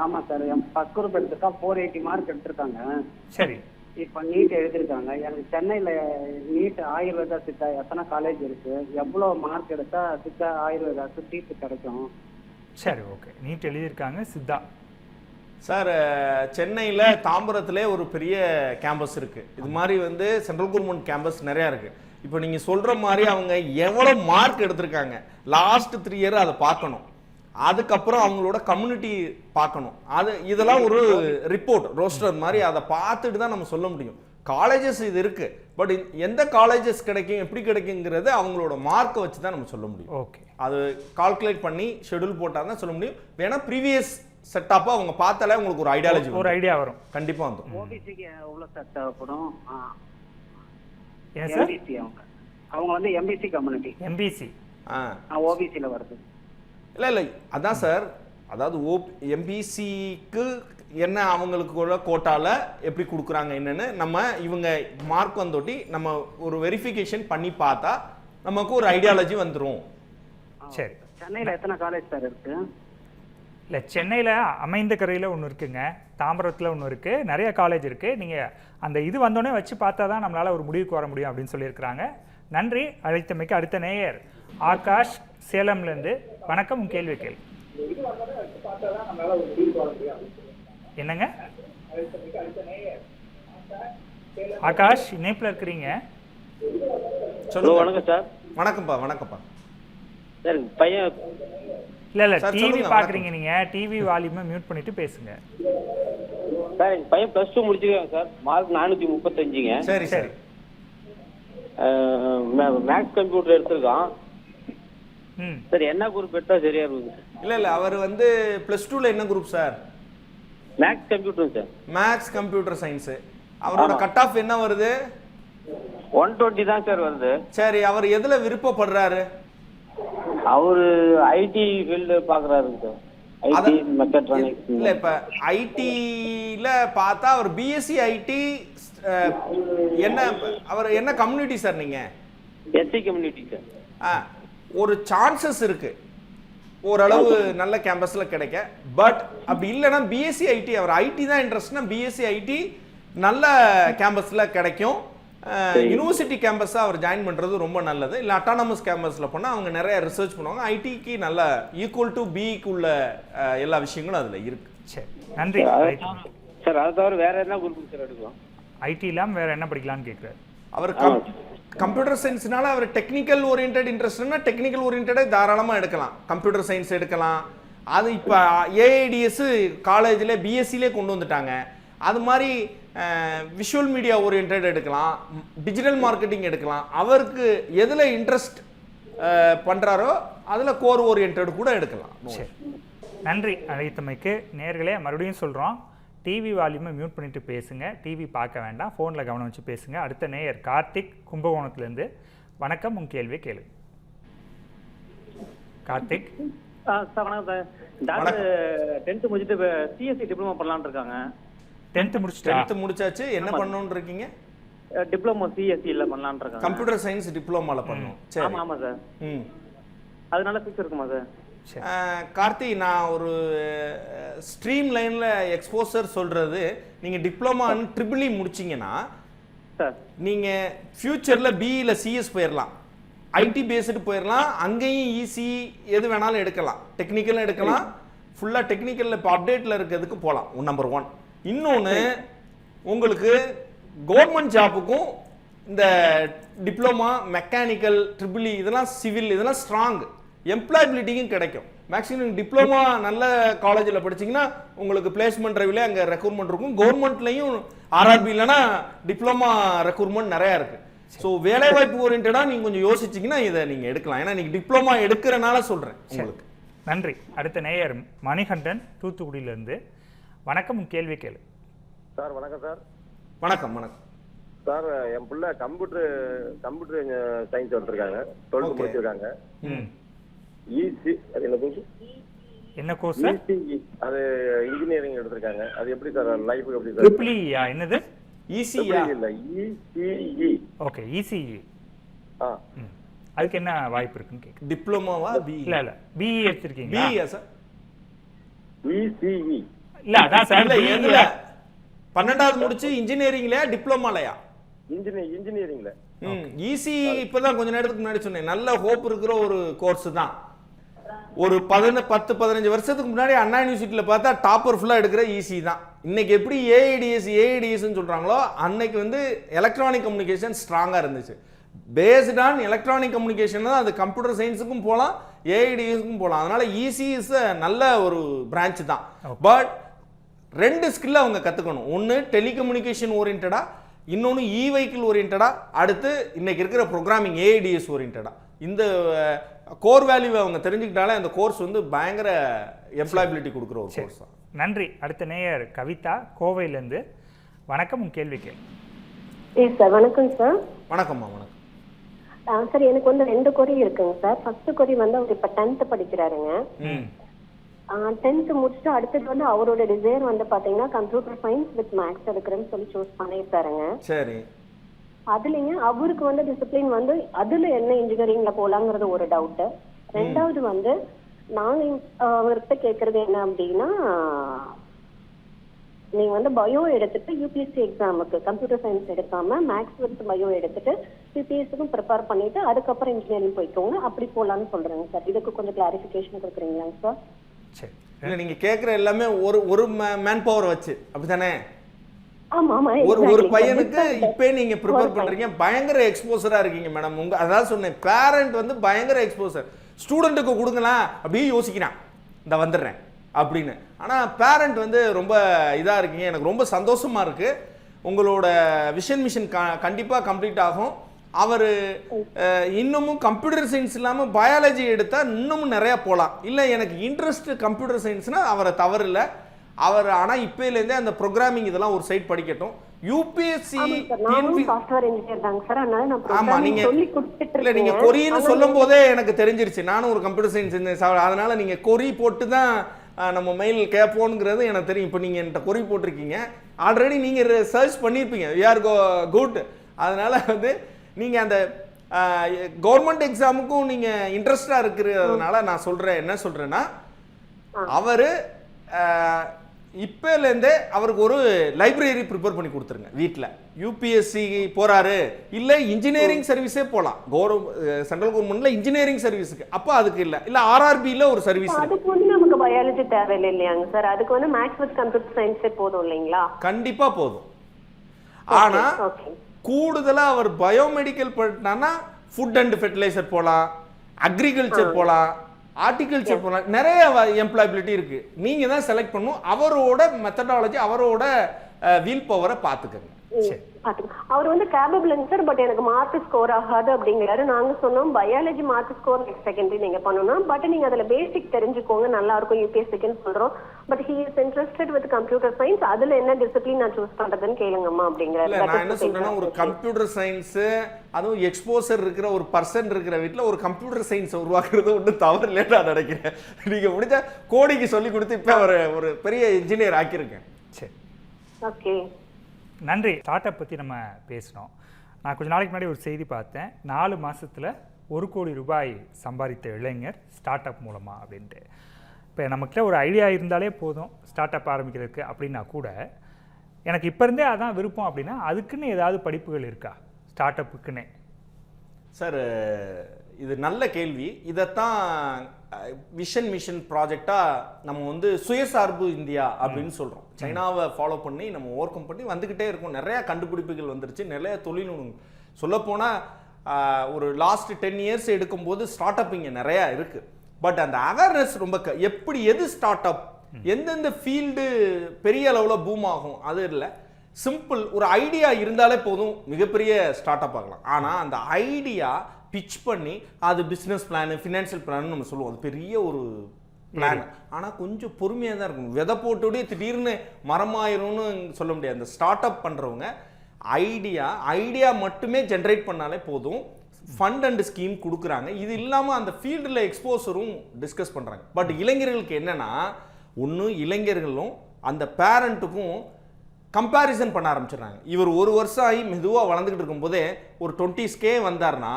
ஆமா சார். என் ஃபர்ஸ்ட் குரூப் எடுத்துட்டா 480 மார்க் எடுத்திருக்காங்க. சரி. இப்போ நீட் எழுதிருக்காங்க. எனக்கு சென்னையில் நீட் ஆயுர்வேதா சித்தா எத்தனை காலேஜ் இருக்கு, எவ்வளோ மார்க் எடுத்தா சித்தா ஆயுர்வேதாக்கு சீட்டு கிடைக்கும்? சரி, ஓகே. நீட் எழுதியிருக்காங்க சித்தா. சார், சென்னையில் தாம்பரத்திலே ஒரு பெரிய கேம்பஸ் இருக்குது. இது மாதிரி வந்து சென்ட்ரல் கவர்மெண்ட் கேம்பஸ் நிறையா இருக்குது. இப்போ நீங்கள் சொல்கிற மாதிரி அவங்க எவ்வளோ மார்க் எடுத்திருக்காங்க லாஸ்ட் 3 இயர் அதை பார்க்கணும். அதுக்கப்புறம் அவங்களோட கம்யூனிட்டி பார்க்கணும். இதெல்லாம் ஒரு ரிப்போர்ட் ரோஸ்டர் மாதிரி, அதை பார்த்துட்டு தான் நம்ம சொல்ல முடியும். காலேஜஸ் இது இருக்குது, பட் எந்த காலேஜஸ் கிடைக்கும், எப்படி கிடைக்குங்கிறது அவங்களோட மார்க்கை வச்சு தான் நம்ம சொல்ல முடியும். ஓகே, அது கால்குலேட் பண்ணி ஷெடியூல் போட்டால் தான் சொல்ல முடியும். வேணா ப்ரீவியஸ் செட்டப்பா அவங்க பார்த்தாலே உங்களுக்கு ஒரு ஐடியாலஜி, ஒரு ஐடியா வரும். கண்டிப்பா வந்து ஓபிசிக்கு எவ்வளவு செட் தேவைப்படும்? என்ன சார்? அவங்க வந்து எம்பிசி கம்யூனிட்டி. எம்பிசி ஓபிசில வருது. இல்லை அதான் சார். அதாவது எம்பிசிக்கு என்ன அவங்களுக்கு கோட்டால எப்படி கொடுக்குறாங்க என்னன்னு நம்ம இவங்க மார்க் வந்தோட்டி நம்ம ஒரு வெரிஃபிகேஷன் பண்ணி பார்த்தா நமக்கு ஒரு ஐடியாலஜி வந்துடும். சரி. சென்னையில் எத்தனை காலேஜ் சார் இருக்கு? இல்லை, சென்னையில் அமைந்த கரையில் ஒன்று இருக்குங்க, தாம்பரத்தில் ஒன்று இருக்குது, நிறைய காலேஜ் இருக்குது. நீங்கள் அந்த இது வந்தோடனே வச்சு பார்த்தா தான் நம்மளால் ஒரு முடிவுக்கு வர முடியும் அப்படின்னு சொல்லியிருக்கிறாங்க. நன்றி அழைத்தமைக்கு. அடுத்த நேயர் ஆகாஷ் சேலம்லேருந்து. வணக்கம், உன் கேள்வி கேள்வி. என்னங்க ஆகாஷ், இணைப்பில் இருக்கிறீங்க? சொல்லுங்க. வணக்கம் சார். வணக்கம்ப்பா. சார் பையன் இல்லை டிவி பார்க்குறீங்க நீங்கள், டிவி வால்யூமை மியூட் பண்ணிட்டு பேசுங்க சார். எங்கள் பையன் +2 முடிச்சிருக்காங்க சார். மார்க் 435ங்க. சரி சரி. மேக்ஸ் கம்ப்யூட்டர் எடுத்திருக்கான் சார். என்ன குரூப் எடுத்தா சரியா இருக்கும்? இல்லை அவர் வந்து +2ல என்ன group sir? Maths computer sir. Maths computer science. அவரோட கட் ஆஃப் என்ன வருது? 120 தான் சார் வருது. சரி, அவர் எதுல விருப்பப்படுறாரு? அவரு ஐடி ஃபீல்டு பாக்குறாருங்க சார். IT mechatronics. இல்ல இப்ப ஐடில பார்த்தா அவர் பிஎஸ்சி ஐடி என்ன, அவர் என்ன கம்யூனிட்டி சார் நீங்க? SC community sir. ஒரு சான்சஸ் இருக்கு ஓரளவு நல்ல கேம்பஸ்ல கிடைக்க. பட் அப்படி இல்லைன்னா பிஎஸ்சி ஐடி, அவர் ஐடி தான் இன்ட்ரெஸ்ட்னா பிஎஸ்சி ஐடி நல்ல கேம்பஸ்ல கிடைக்கும். யூனிவர்சிட்டி கேம்பஸா அவர் ஜாயின் பண்றது ரொம்ப நல்லது. இல்ல அட்டானமஸ் கேம்பஸ்ல போனா அவங்க நிறைய ரிசர்ச் பண்ணுவாங்க. ஐடிக்கு நல்ல ஈக்குவல் டு பிக்கு உள்ள எல்லா விஷயங்களும் அதுல இருக்கு. சரி, நன்றி சார். அது தவிர வேற என்ன குரூப் சார் எடுக்கலாம்? ஐடி இல்லாம வேற என்ன படிக்கலாம்னு கேட்குறாரு. அவர் கம்ப்யூட்டர் சயின்ஸ்னால அவர் டெக்னிக்கல் ஓரியன்டட் இன்ட்ரெஸ்ட்னா டெக்னிக்கல் ஓரியன்டா தாராளமாக எடுக்கலாம். கம்ப்யூட்டர் சயின்ஸ் எடுக்கலாம். அது இப்போ ஏஐடிஎஸ் காலேஜில் பிஎஸ்சிலே கொண்டு வந்துட்டாங்க. அது மாதிரி விஷுவல் மீடியா ஓரியன்ட் எடுக்கலாம், டிஜிட்டல் மார்க்கெட்டிங் எடுக்கலாம். அவருக்கு எதில் இன்ட்ரெஸ்ட் பண்ணுறாரோ அதில் கோர் ஓரியன்ட் கூட எடுக்கலாம். சரி, நன்றி அழைத்தமைக்கு. நேர்களே மறுபடியும் சொல்கிறோம், டிவி வால்யூமை மியூட் பண்ணிட்டு பேசுங்க. டிவி பார்க்க வேண்டாம், ஃபோனில் கவனம் வச்சு பேசுங்க. அடுத்த நேயர் கார்த்திக் கும்பகோணத்துலேருந்து. வணக்கம், உங்கள் கேள்வியை கேளுங்க. கார்த்திக். சார் வணக்கம் சார். டாக்டர் 10th முடிச்சுட்டு சிஎஸ்சி டிப்ளமோ பண்ணலான்னு இருக்காங்க. 10th முடிச்சாச்சு. என்ன பண்ணணும்னு இருக்கீங்க? டிப்ளமோ சிஎஸ்சில பண்ணலான்னு இருக்காங்க. கம்ப்யூட்டர் சயின்ஸ் டிப்ளமோல பண்ணணும். சரி, ஆமா சார். அதனால ஃபிக்ஸ் இருக்குமா சார்? கார்த்தி, நான் ஒரு ஸ்ட்ரீம் லைன்ல எக்ஸ்போசர் சொல்றது, நீங்க டிப்ளமா ட்ரிபிள் முடிச்சீங்கன்னா நீங்க ஃபியூச்சர்ல பிஇல சிஎஸ் போயிடலாம், ஐடி பேஸ்டு போயிடலாம். அங்கேயும் ஈஸி எது வேணாலும் எடுக்கலாம், டெக்னிக்கலும் எடுக்கலாம். ஃபுல்லா டெக்னிக்கல்ல இப்போ அப்டேட்ல இருக்கிறதுக்கு போகலாம். நம்பர் 1. இன்னொன்று, உங்களுக்கு கவர்மெண்ட் ஜாப்புக்கும் இந்த டிப்ளமா மெக்கானிக்கல் ட்ரிபிள் இதெல்லாம் சிவில் இதெல்லாம் ஸ்ட்ராங் எம்ப்ளாயபிலிட்டிக்கும் கிடைக்கும். மேக்ஸிமம் டிப்ளமா நல்ல காலேஜில் படிச்சிங்கன்னா உங்களுக்கு பிளேஸ்மெண்ட் ட்ரைவ்ல அங்கே ரெக்ரூட்மெண்ட் இருக்கும். கவர்மெண்ட்லையும் ஆர்ஆர்பி இல்லைன்னா டிப்ளமா ரெக்ரூட்மெண்ட் நிறையா இருக்குது. ஸோ வேலைவாய்ப்பு ஓரியன்டாக நீங்கள் கொஞ்சம் யோசிச்சிங்கன்னா இதை நீங்கள் எடுக்கலாம். ஏன்னா நீங்கள் டிப்ளமா எடுக்கிறனால சொல்கிறேன் உங்களுக்கு. நன்றி. அடுத்த நேயர் மணிகண்டன் தூத்துக்குடியிலேருந்து. வணக்கம், கேள்வி கேளு சார். வணக்கம் சார். வணக்கம். வணக்கம் சார். என் பிள்ளை கம்ப்யூட்டர் சயின்ஸ் எடுத்திருக்காங்க, 12th முடிச்சிருக்காங்க. என்ன கோர்ஸ்? அது இன்ஜினியரிங் எடுத்திருக்காங்க. அது எப்படி சார் லைஃபுக்கு எப்படி சார்? ட்ரிபிள்இயா? என்னது? இசிஇ இல்ல, இசிஇ. Okay, ECE. அதுக்கு என்ன வாய்ப்பு இருக்குன்னு கேக்குறேன். டிப்ளமோவா? பி இல்ல பிஇ எடுத்திருக்கீங்க. BE sir. இசிஇ இல்ல அதான் சார். இல்ல 12வது முடிச்சு இன்ஜினியரிங்லயா டிப்ளமாலயா? இன்ஜினியரிங்ல. இசிஇ இப்பதான் கொஞ்ச நேரத்துக்கு முன்னாடி சொன்னேன், நல்ல ஹோப் இருக்கிற ஒரு கோர்ஸ் தான். ஒரு 10-15 வருஷத்துக்கு முன்னாடி அண்ணா யூனிவர்சிட்டியில பார்த்தா டாப்பர் ஃபுல்லா எடுக்கிற இசி தான். இன்னைக்கு எப்படி ஏஐடிஎஸ் சொல்றாங்களோ அன்னைக்கு வந்து எலக்ட்ரானிக் கம்யூனிகேஷன் ஸ்ட்ராங்கா இருந்துச்சு. பேஸ்ட் ஆன் எலக்ட்ரானிக் கம்யூனிகேஷன் தான். அது கம்ப்யூட்டர் சயின்ஸுக்கும் போகலாம், ஏஐடிஎஸ்க்கும் போகலாம். அதனால இசி இஸ் நல்ல ஒரு பிரான்ச் தான். பட் 2 ஸ்கில் அவங்க கத்துக்கணும். ஒன்று டெலிகம்யூனிகேஷன் ஓரியன்டா, இன்னொன்று இ வெஹிக்கிள் ஓரியன்டா, அடுத்து இன்னைக்கு இருக்கிற ப்ரோக்ராமிங் ஏஐடிஎஸ் ஓரியன்டா. இந்த கோர் வேல்யூவை அவங்க தெரிஞ்சுக்கிட்டாலே அந்த கோர்ஸ் வந்து பயங்கர எம்ப்ளாயபிலிட்டி கொடுக்குற ஒரு கோர்ஸ் தான். நன்றி. அடுத்த நேயர் கவிதா கோவையிலேருந்து. வணக்கம், உங்க கேள்வி கேளு. சார் வணக்கம் சார். வணக்கம்மா. வணக்கம் சார். எனக்கு வந்து 2 கொரி இருக்குங்க சார். ஃபர்ஸ்ட் கொரி வந்து அவர் இப்போ 10th படிக்கிறாருங்க. 10th முடிச்சுட்டு அடுத்தது வந்து அவரோட டிசைர் வந்து பாத்தீங்கன்னா கம்ப்யூட்டர் சயின்ஸ் வித் மேக்ஸ் எடுக்கிறேன்னு சொல்லி சூஸ் பண்ணியிருக்காருங்க. சரி. அதுலங்க அவருக்கு வந்து டிசிப்ளின் வந்து அதுல என்ன இன்ஜினியரிங்ல போலாங்கிறது ஒரு டவுட். 2வது வந்து நாங்க அவர்கிட்ட கேட்கறது என்ன அப்படின்னா, நீங்க வந்து பயோ எடுத்துட்டு யூபிஎஸ்சி எக்ஸாமுக்கு கம்ப்யூட்டர் சயின்ஸ் எடுக்காம மேக்ஸ் வித் பயோ எடுத்துட்டு யூபிஎஸ்சிக்கும் ப்ரிப்பேர் பண்ணிட்டு அதுக்கப்புறம் இன்ஜினியரிங் போய்க்கோங்க, அப்படி போலான்னு சொல்றேங்க சார். இதுக்கு கொஞ்சம் கிளாரிஃபிகேஷன் கொடுக்குறீங்களா சார்? சரி. இல்லை நீங்கள் கேட்குற எல்லாமே ஒரு மேன் பவர் வச்சு அப்படித்தானே? ஒரு பையனுக்கு இப்பே நீங்க ப்ரிப்பேர் பண்றீங்க, பயங்கர எக்ஸ்போசரா இருக்கீங்க மேடம். உங்க அதான் சொன்னேன், பேரண்ட் வந்து பயங்கர எக்ஸ்போசர். ஸ்டூடெண்ட்டுக்கு கொடுங்களேன் அப்படியே யோசிக்கிறான், இந்த வந்துடுறேன் அப்படின்னு. ஆனா பேரண்ட் வந்து ரொம்ப இதா இருக்கீங்க. எனக்கு ரொம்ப சந்தோஷமா இருக்கு. உங்களோட விஷன் மிஷன் கண்டிப்பா கம்ப்ளீட் ஆகும். அவர் இன்னமும் கம்ப்யூட்டர் சயின்ஸ் இல்லாமல் பயாலஜி எடுத்தால் இன்னமும் நிறையா போகலாம். இல்லை எனக்கு இன்ட்ரெஸ்ட் கம்ப்யூட்டர் சயின்ஸ்னால் அவரை தவறு இல்லை. அவர் ஆனால் இப்போலேருந்தே அந்த ப்ரோக்ராமிங் இதெல்லாம் ஒரு சைட் படிக்கட்டும். யூபிஎஸ்சி ஆமாம், நீங்கள் கொரின்னு சொல்லும் போதே எனக்கு தெரிஞ்சிருச்சு. நானும் ஒரு கம்ப்யூட்டர் சயின்ஸ், அதனால நீங்கள் கொரி போட்டு தான் நம்ம மெயில் கேட்போங்கிறது எனக்கு தெரியும். இப்போ நீங்கள் என்கிட்ட கொரி போட்டிருக்கீங்க, ஆல்ரெடி நீங்கள் சர்ச் பண்ணியிருப்பீங்க, வி ஆர் குட். அதனால் வந்து நீங்கள் அந்த கவர்மெண்ட் எக்ஸாமுக்கும் நீங்கள் இன்ட்ரெஸ்டாக இருக்கிறதுனால நான் சொல்கிறேன், என்ன சொல்கிறேன்னா, அவர் இப்போலேருந்தே அவருக்கு ஒரு லைப்ரரி ப்ரிப்பேர் பண்ணி கொடுத்துருங்க வீட்டில். யூபிஎஸ்சி போகிறாரு, இல்லை இன்ஜினியரிங் சர்வீஸே போகலாம், சென்ட்ரல் கவர்மெண்ட்ல இன்ஜினியரிங் சர்வீஸுக்கு. அப்போ அதுக்கு இல்லை ஆர்ஆர்பியில் ஒரு சர்வீஸ். அதுக்கு வந்து நமக்கு பயாலஜி தேவையில்லை இல்லையாங்க சார்? அதுக்கு வந்து மேத்ஸ் வித் கம்ப்யூட்டர் சயின்ஸே போதும் இல்லைங்களா? கண்டிப்பாக போதும். ஆனால் கூடுதலாக அவர் பயோமெடிக்கல் படித்தான்னா ஃபுட் அண்ட் ஃபெர்டிலைசர் போகலாம், அக்ரிகல்ச்சர் போகலாம், ஆர்டிகல்ச்சர் போகலாம், நிறைய எம்ப்ளாயபிலிட்டி இருக்கு. நீங்க தான் செலக்ட் பண்ணணும். அவரோட மெத்தடாலஜி, அவரோட வில் பவரை பார்த்துக்கங்க. அவர் வந்து கேபபிள்ங்க சார், பட் எனக்கு மார்க் ஸ்கோர் ஆகாது அப்படிங்கிறாரு. நாங்க சொன்னோம் biology mark score next secondary நீங்க பண்ணணும், பட் நீங்க அதுல பேசிக் தெரிஞ்சுக்கோங்க, நல்லா இருக்கும் யூபிஎஸ்சிக்குன்னு சொல்றோம். But he is interested with computer science, அதுல என்ன டிசிப்ளின் நான் சூஸ் பண்றதுன்னு கேளுங்கம்மா அப்படிங்கிறாரு. நான் என்ன சொல்றேன்னா, ஒரு கம்ப்யூட்டர் சயின்ஸ், அதுவும் எக்ஸ்போசர் இருக்கிற ஒரு பர்சன் இருக்கிற வீட்டில் ஒரு கம்ப்யூட்டர் சயின்ஸ் உருவாக்குறது ஒன்றும் தவறு இல்லைன்னு நான் நினைக்கிறேன். நீங்க முடிஞ்ச கோடிக்கு சொல்லி கொடுத்து இப்போ ஒரு பெரிய இன்ஜினியர் ஆக்கியிருக்கேன். சரி, ஓகே, நன்றி. ஸ்டார்ட் அப் பற்றி நம்ம பேசினோம். நான் கொஞ்ச நாளைக்கு முன்னாடி ஒரு செய்தி பார்த்தேன், 4 மாதத்தில் 1 கோடி ரூபாய் சம்பாதித்த இளைஞர் ஸ்டார்ட் அப் மூலமாக அப்படின்ட்டு. இப்போ நம்மக்கிட்ட ஒரு ஐடியா இருந்தாலே போதும் ஸ்டார்ட் அப் ஆரம்பிக்கிறதுக்கு அப்படின்னா கூட, எனக்கு இப்போ இருந்தே அதான் விருப்பம் அப்படின்னா அதுக்குன்னு ஏதாவது படிப்புகள் இருக்கா ஸ்டார்ட் அப்புக்குன்னே? சார், இது நல்ல கேள்வி. இதைத்தான் விஷன் மிஷன் ப்ராஜெக்டாக நம்ம வந்து சுயசார்பு இந்தியா அப்படின்னு சொல்கிறோம். சைனாவை ஃபாலோ பண்ணி நம்ம ஓவர் கம் பண்ணி வந்துக்கிட்டே இருக்கோம். நிறையா கண்டுபிடிப்புகள் வந்துருச்சு, நிறைய தொழில்நுட்பம். சொல்லப்போனால் ஒரு லாஸ்ட் 10 இயர்ஸ் எடுக்கும்போது ஸ்டார்ட் அப் இங்கே நிறையா இருக்குது. பட் அந்த அவேர்னஸ் ரொம்ப எப்படி எது ஸ்டார்ட் அப், எந்தெந்த ஃபீல்டு பெரிய அளவில் பூம் ஆகும் அது இல்லை. சிம்பிள், ஒரு ஐடியா இருந்தாலே போதும் மிகப்பெரிய ஸ்டார்ட் அப் ஆகலாம். ஆனால் அந்த ஐடியா பிச் பண்ணி அது பிஸ்னஸ் பிளான், ஃபினான்ஷியல் பிளான் நம்ம சொல்லுவோம், அது பெரிய ஒரு பிளான். ஆனால் கொஞ்சம் பொறுமையாக தான் இருக்கணும். விதை போட்டோடே திடீர்னு மரமாயிரும்னு சொல்ல முடியாது. அந்த ஸ்டார்ட் அப் பண்ணுறவங்க ஐடியா மட்டுமே ஜென்ரேட் பண்ணாலே போதும். ஃபண்ட் அண்ட் ஸ்கீம் கொடுக்குறாங்க. இது இல்லாமல் அந்த ஃபீல்டில் எக்ஸ்போசரும் டிஸ்கஸ் பண்ணுறாங்க. பட் இளைஞர்களுக்கு என்னென்னா, ஒன்று இளைஞர்களும் அந்த பேரண்ட்டுக்கும் கம்பேரிசன் பண்ண ஆரம்பிச்சிடுறாங்க. இவர் 1 வருஷம் ஆகி மெதுவாக வளர்ந்துக்கிட்டு இருக்கும்போதே ஒரு 20K வந்தார்னா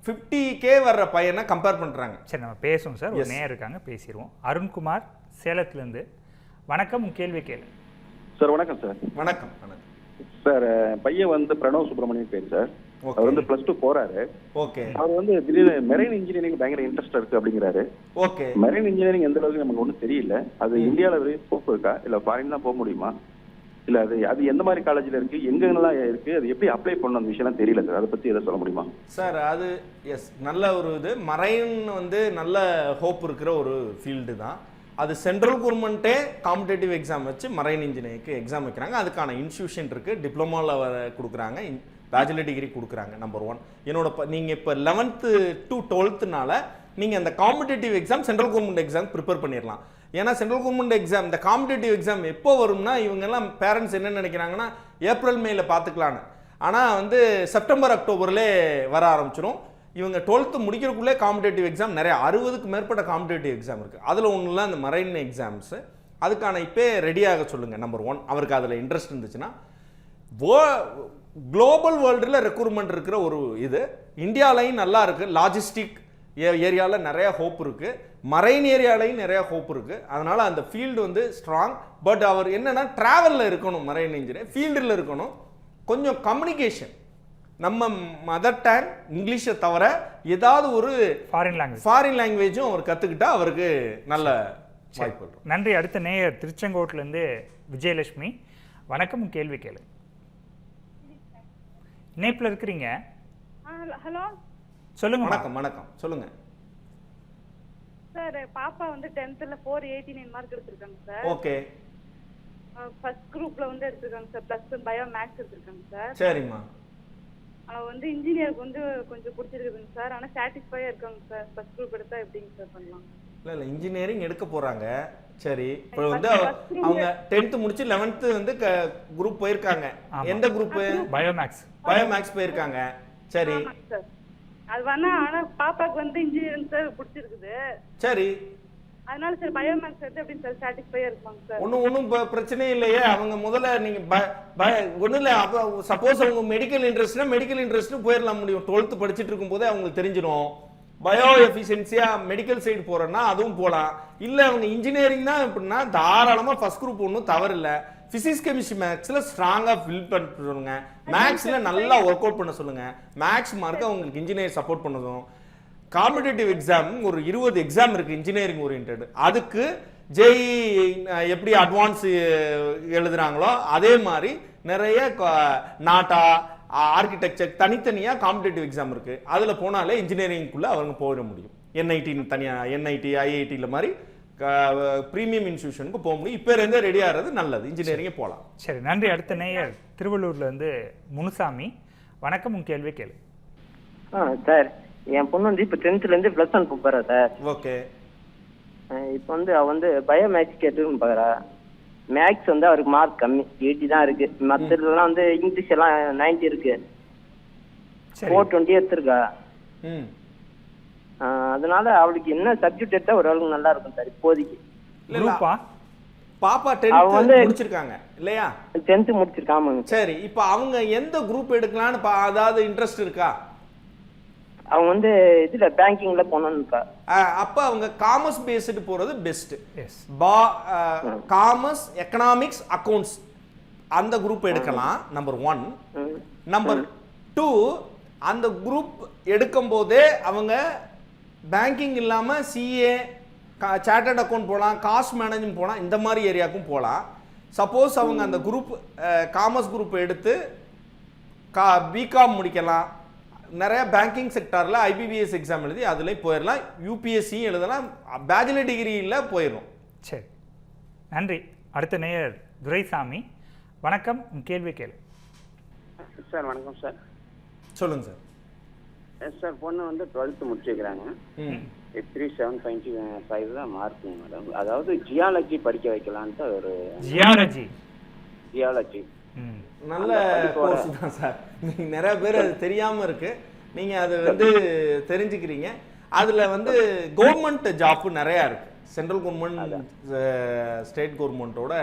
50K வர்ற பையனை கம்பேர் பண்ணுறாங்க. சரி, நம்ம பேசுவோம் சார். ஒரு நேரம் இருக்காங்க, பேசிடுவோம். அருண்குமார் சேலத்துலேருந்து. வணக்கம், உங்கள் கேள்வி கேளு சார். வணக்கம் சார். வணக்கம். வணக்கம் சார். பையன் வந்து பிரணவ் சுப்பிரமணியன் பேர் சார். அவர் வந்து +2 போறாரு. ஓகே. அவர் வந்து திடீர்னு மெரைன் இன்ஜினியரிங் பயங்கர இன்ட்ரெஸ்ட் இருக்கு அப்படிங்கிறாரு. ஓகே. மெரைன் இன்ஜினியரிங் எந்த அளவுக்கு நமக்கு ஒன்றும் தெரியல. அது இந்தியாவில் வரையும் ஸ்கோப் இருக்கா, இல்லை ஃபாரின் தான் போக முடியுமா, இல்லை அது எந்த மாதிரி காலேஜில் இருக்கு, எங்கெங்கெல்லாம் இருக்கு, அது எப்படி அப்ளை பண்ணணும் அந்த விஷயம்லாம் தெரியல சார். அதை பற்றி எதாவது சொல்ல முடியுமா சார்? அது நல்ல ஒரு இது. மரைன் வந்து நல்ல ஹோப் இருக்கிற ஒரு ஃபீல்டு தான். அது சென்ட்ரல் கவர்மெண்ட்டே காம்படேட்டிவ் எக்ஸாம் வச்சு மரைன் இன்ஜினியரிங்க்கு எக்ஸாம் வைக்கிறாங்க. அதுக்கான இன்ஸ்டியூஷன் இருக்குது. டிப்ளமோவில் கொடுக்குறாங்க, பேச்சுலர் டிகிரி கொடுக்குறாங்க. நம்பர் 1. நீங்கள் இப்போ 11th to 12th நீங்கள் அந்த competitive exam central government exam prepare பண்ணிடலாம். ஏன்னா சென்ட்ரல் கவர்மெண்ட் எக்ஸாம், இந்த காம்படேட்டிவ் எக்ஸாம் எப்போ வரும்னா, இவங்கெல்லாம் பேரண்ட்ஸ் என்ன நினைக்கிறாங்கன்னா ஏப்ரல் மேல பார்த்துக்கலான்னு. ஆனால் வந்து செப்டம்பர் அக்டோபர்லே வர ஆரம்பிச்சிடும். இவங்க 12th முடிக்கிறதுக்குள்ளே காம்படேட்டிவ் எக்ஸாம் நிறைய 60க்கு மேற்பட்ட காம்படேட்டிவ் எக்ஸாம் இருக்குது. அதில் ஒன்றுலாம் இந்த மரைன் எக்ஸாம்ஸு. அதுக்கான இப்போ ரெடியாக சொல்லுங்கள். நம்பர் 1, அவருக்கு அதில் இன்ட்ரெஸ்ட் இருந்துச்சுன்னா. குளோபல் வேர்ல்டில் ரெக்ரூட்மெண்ட் இருக்கிற ஒரு இது. இந்தியாலையும் நல்லா இருக்குது. லாஜிஸ்டிக் ஏரியாவில் நிறைய ஹோப் இருக்குது. மரைன் ஏரியாலையும் நிறைய ஹோப் இருக்குது. அதனால் அந்த ஃபீல்டு வந்து ஸ்ட்ராங். பட் அவர் என்னென்னா ட்ராவலில் இருக்கணும், மரைன் இன்ஜினியர் ஃபீல்டில் இருக்கணும். கொஞ்சம் கம்யூனிகேஷன், நம்ம மதர் டங் இங்கிலீஷை தவிர ஏதாவது ஒரு ஃபாரின் லாங்குவேஜும் அவர் கற்றுக்கிட்டா அவருக்கு நல்ல வாய்ப்பு. நன்றி. அடுத்த நேயர் திருச்செங்கோட்டிலேருந்து விஜயலட்சுமி. வணக்கம், கேள்வி கேளு. இணைப்பில் இருக்கிறீங்க. ஹலோ, சொல்லுங்க. வணக்கம். வணக்கம், சொல்லுங்க சார். பாப்பா வந்து 10th 489 மார்க் எடுத்திருக்காங்க சார். ஓகே. ஃபர்ஸ்ட் குரூப்ல வந்து எடுத்திருக்காங்க சார். +1 பயோ மேக்ஸ் எடுத்திருக்காங்க சார். சரிம்மா. வந்து இன்ஜினியருக்கு வந்து கொஞ்சம் பிடிச்சிருக்குதுங்க சார். ஆனால் சாட்டிஸ்ஃபையா இருக்காங்க சார். ஃபர்ஸ்ட் குரூப் எடுத்தா எப்படிங்க சார் பண்ணலாம்? இல்லை, இன்ஜினியரிங் எடுக்க போறாங்க. சரி, இப்போ வந்து அவங்க 10th முடிச்சு 11th வந்து குரூப் போயிருக்காங்க. எந்த குரூப்? பயோமேக்ஸ் போயிருக்காங்க. சரி, அது வேணா. ஆனா பாப்பாக்கு வந்து இன்ஜினியரிங் சார் பிடிச்சிருக்குது. சரி, அதனால சார் பயோமேக்ஸ் எடுத்து எப்படி சார் சாட்டிஸ்ஃபையா இருப்பாங்க சார்? ஒன்றும் பிரச்சனை இல்லையே. அவங்க முதல்ல நீங்க ஒன்றும் இல்லை. அப்போ சப்போஸ் அவங்க மெடிக்கல் இன்ட்ரெஸ்ட்னு போயிடலாம் முடியும். 12th படிச்சுட்டு இருக்கும்போதே அவங்களுக்கு தெரிஞ்சிடும். பயோ எஃபிஷியன்சியா மெடிக்கல் சைடு போறேன்னா அதுவும் போகலாம். இல்ல அவங்க இன்ஜினியரிங் தான் அப்படின்னா தாராளமா ஃபர்ஸ்ட் குரூப் ஒன்றும் தவறு இல்லை. பிசிக்ஸ் கெமிஸ்ட்ரி மேக்ஸ்ல ஸ்ட்ராங்கா ஃபில் பண்ண சொல்லுங்க. மேக்ஸ்ல நல்லா ஒர்க் அவுட் பண்ண சொல்லுங்க. மேக்ஸ் மார்க் அவங்களுக்கு இன்ஜினியர் சப்போர்ட் பண்ணதும். காம்படிட்டிவ் எக்ஸாம் ஒரு 20 எக்ஸாம் இருக்கு இன்ஜினியரிங் ஓரியன்ட். அதுக்கு ஜேஇ எப்படி அட்வான்ஸ் எழுதுறாங்களோ அதே மாதிரி நிறைய நாட்டா ஆர்கிடெக்சர் தனித்தனியா காம்படிட்டிவ் எக்ஸாம் இருக்கு. அதுல போனாலே இன்ஜினியரிங்குள்ள அவங்க போயிட முடியும். என்ஐடி தனியா, என்ஐடி ஐஐடில மாதிரி பிரீமியம் இன்ஸ்டிடியூஷனுக்கு போக முடியும். இப்போ இருந்தே ரெடி ஆகிறது நல்லது. இன்ஜினியரிங்கே போகலாம். சரி, நன்றி. அடுத்த நேயர் திருவள்ளூர்ல இருந்து முனுசாமி. வணக்கம், உங்க கேள்வி கேளு. சார், என் பொண்ணு வந்து இப்போ 10th இருந்து +1 போறா சார். ஓகே. இப்போ வந்து அவ வந்து பயோ மேக்ஸ் கேட்டுன்னு பாக்குறா. மேக்ஸ் வந்து அவருக்கு மார்க் கம்மி, 80 தான் இருக்கு. மற்றதுலாம் வந்து இங்கிலீஷ் எல்லாம் 90 இருக்கு. 420 எடுத்திருக்கா. அதனால அவளுக்கு என்ன சப்ஜெக்ட் எடுத்தா ஓரளவுக்கு நல்லா இருக்கும் சார் இப்போதைக்கு? பாப்பா 10th முடிச்சிருக்காங்க இல்லையா? 10th முடிச்சிருக்காங்க. சரி, இப்போ அவங்க எந்த குரூப் எடுக்கலாம்னு அதாவது இன்ட்ரெஸ்ட் இருக்கா? அவங்க வந்து இதுல பேங்கிங்ல போனோம்க்கா. அப்ப அவங்க காமர்ஸ் பேஸ்டு போறது பெஸ்ட். காமர்ஸ், எக்கனாமிக்ஸ், அக்கவுண்ட்ஸ் அந்த குரூப் எடுக்கலாம். நம்பர் 1. நம்பர் 2, அந்த குரூப் எடுக்கும் போதே அவங்க பேங்கிங் இல்லாம சிஏ, சார்ட்டர்ட் அக்கவுண்ட் போகலாம், காஸ்ட் மேனேஜ்மெண்ட் போகலாம், இந்த மாதிரி ஏரியாவுக்கும் போகலாம். சப்போஸ் அவங்க அந்த குரூப் காமர்ஸ் குரூப் எடுத்து பிகாம் முடிக்கலாம். நிறைய பேங்கிங் செக்டார்ல ஐபிபிஎஸ் எக்ஸாம் எழுதி அதுல போயிடலாம். யூபிஎஸ்சி எழுதலாம். பேச்சுலர் டிகிரியில் போயிடும். சரி, நன்றி. அடுத்த நேயர் துரைசாமி. வணக்கம், உங்க கேள்வி கேளு. சார் வணக்கம் சார். சொல்லுங்க சார். சார், பொண்ணு வந்து 12th முடிச்சிருக்கிறாங்க. 37.5 தான் மார்க் மேடம். அதாவது ஜியாலஜி படிக்க வைக்கலான்ட்டு ஒரு ஜியாலஜி நல்ல கோர்ஸ் தான் சார். நீங்க நிறைய பேர் அது தெரியாம இருக்கு. நீங்க அது வந்து தெரிஞ்சுக்கிறீங்க. அதுல வந்து கவர்மெண்ட் ஜாப் நிறைய இருக்கு. சென்ட்ரல் கவர்மெண்ட், ஸ்டேட் கவர்மெண்ட்டோட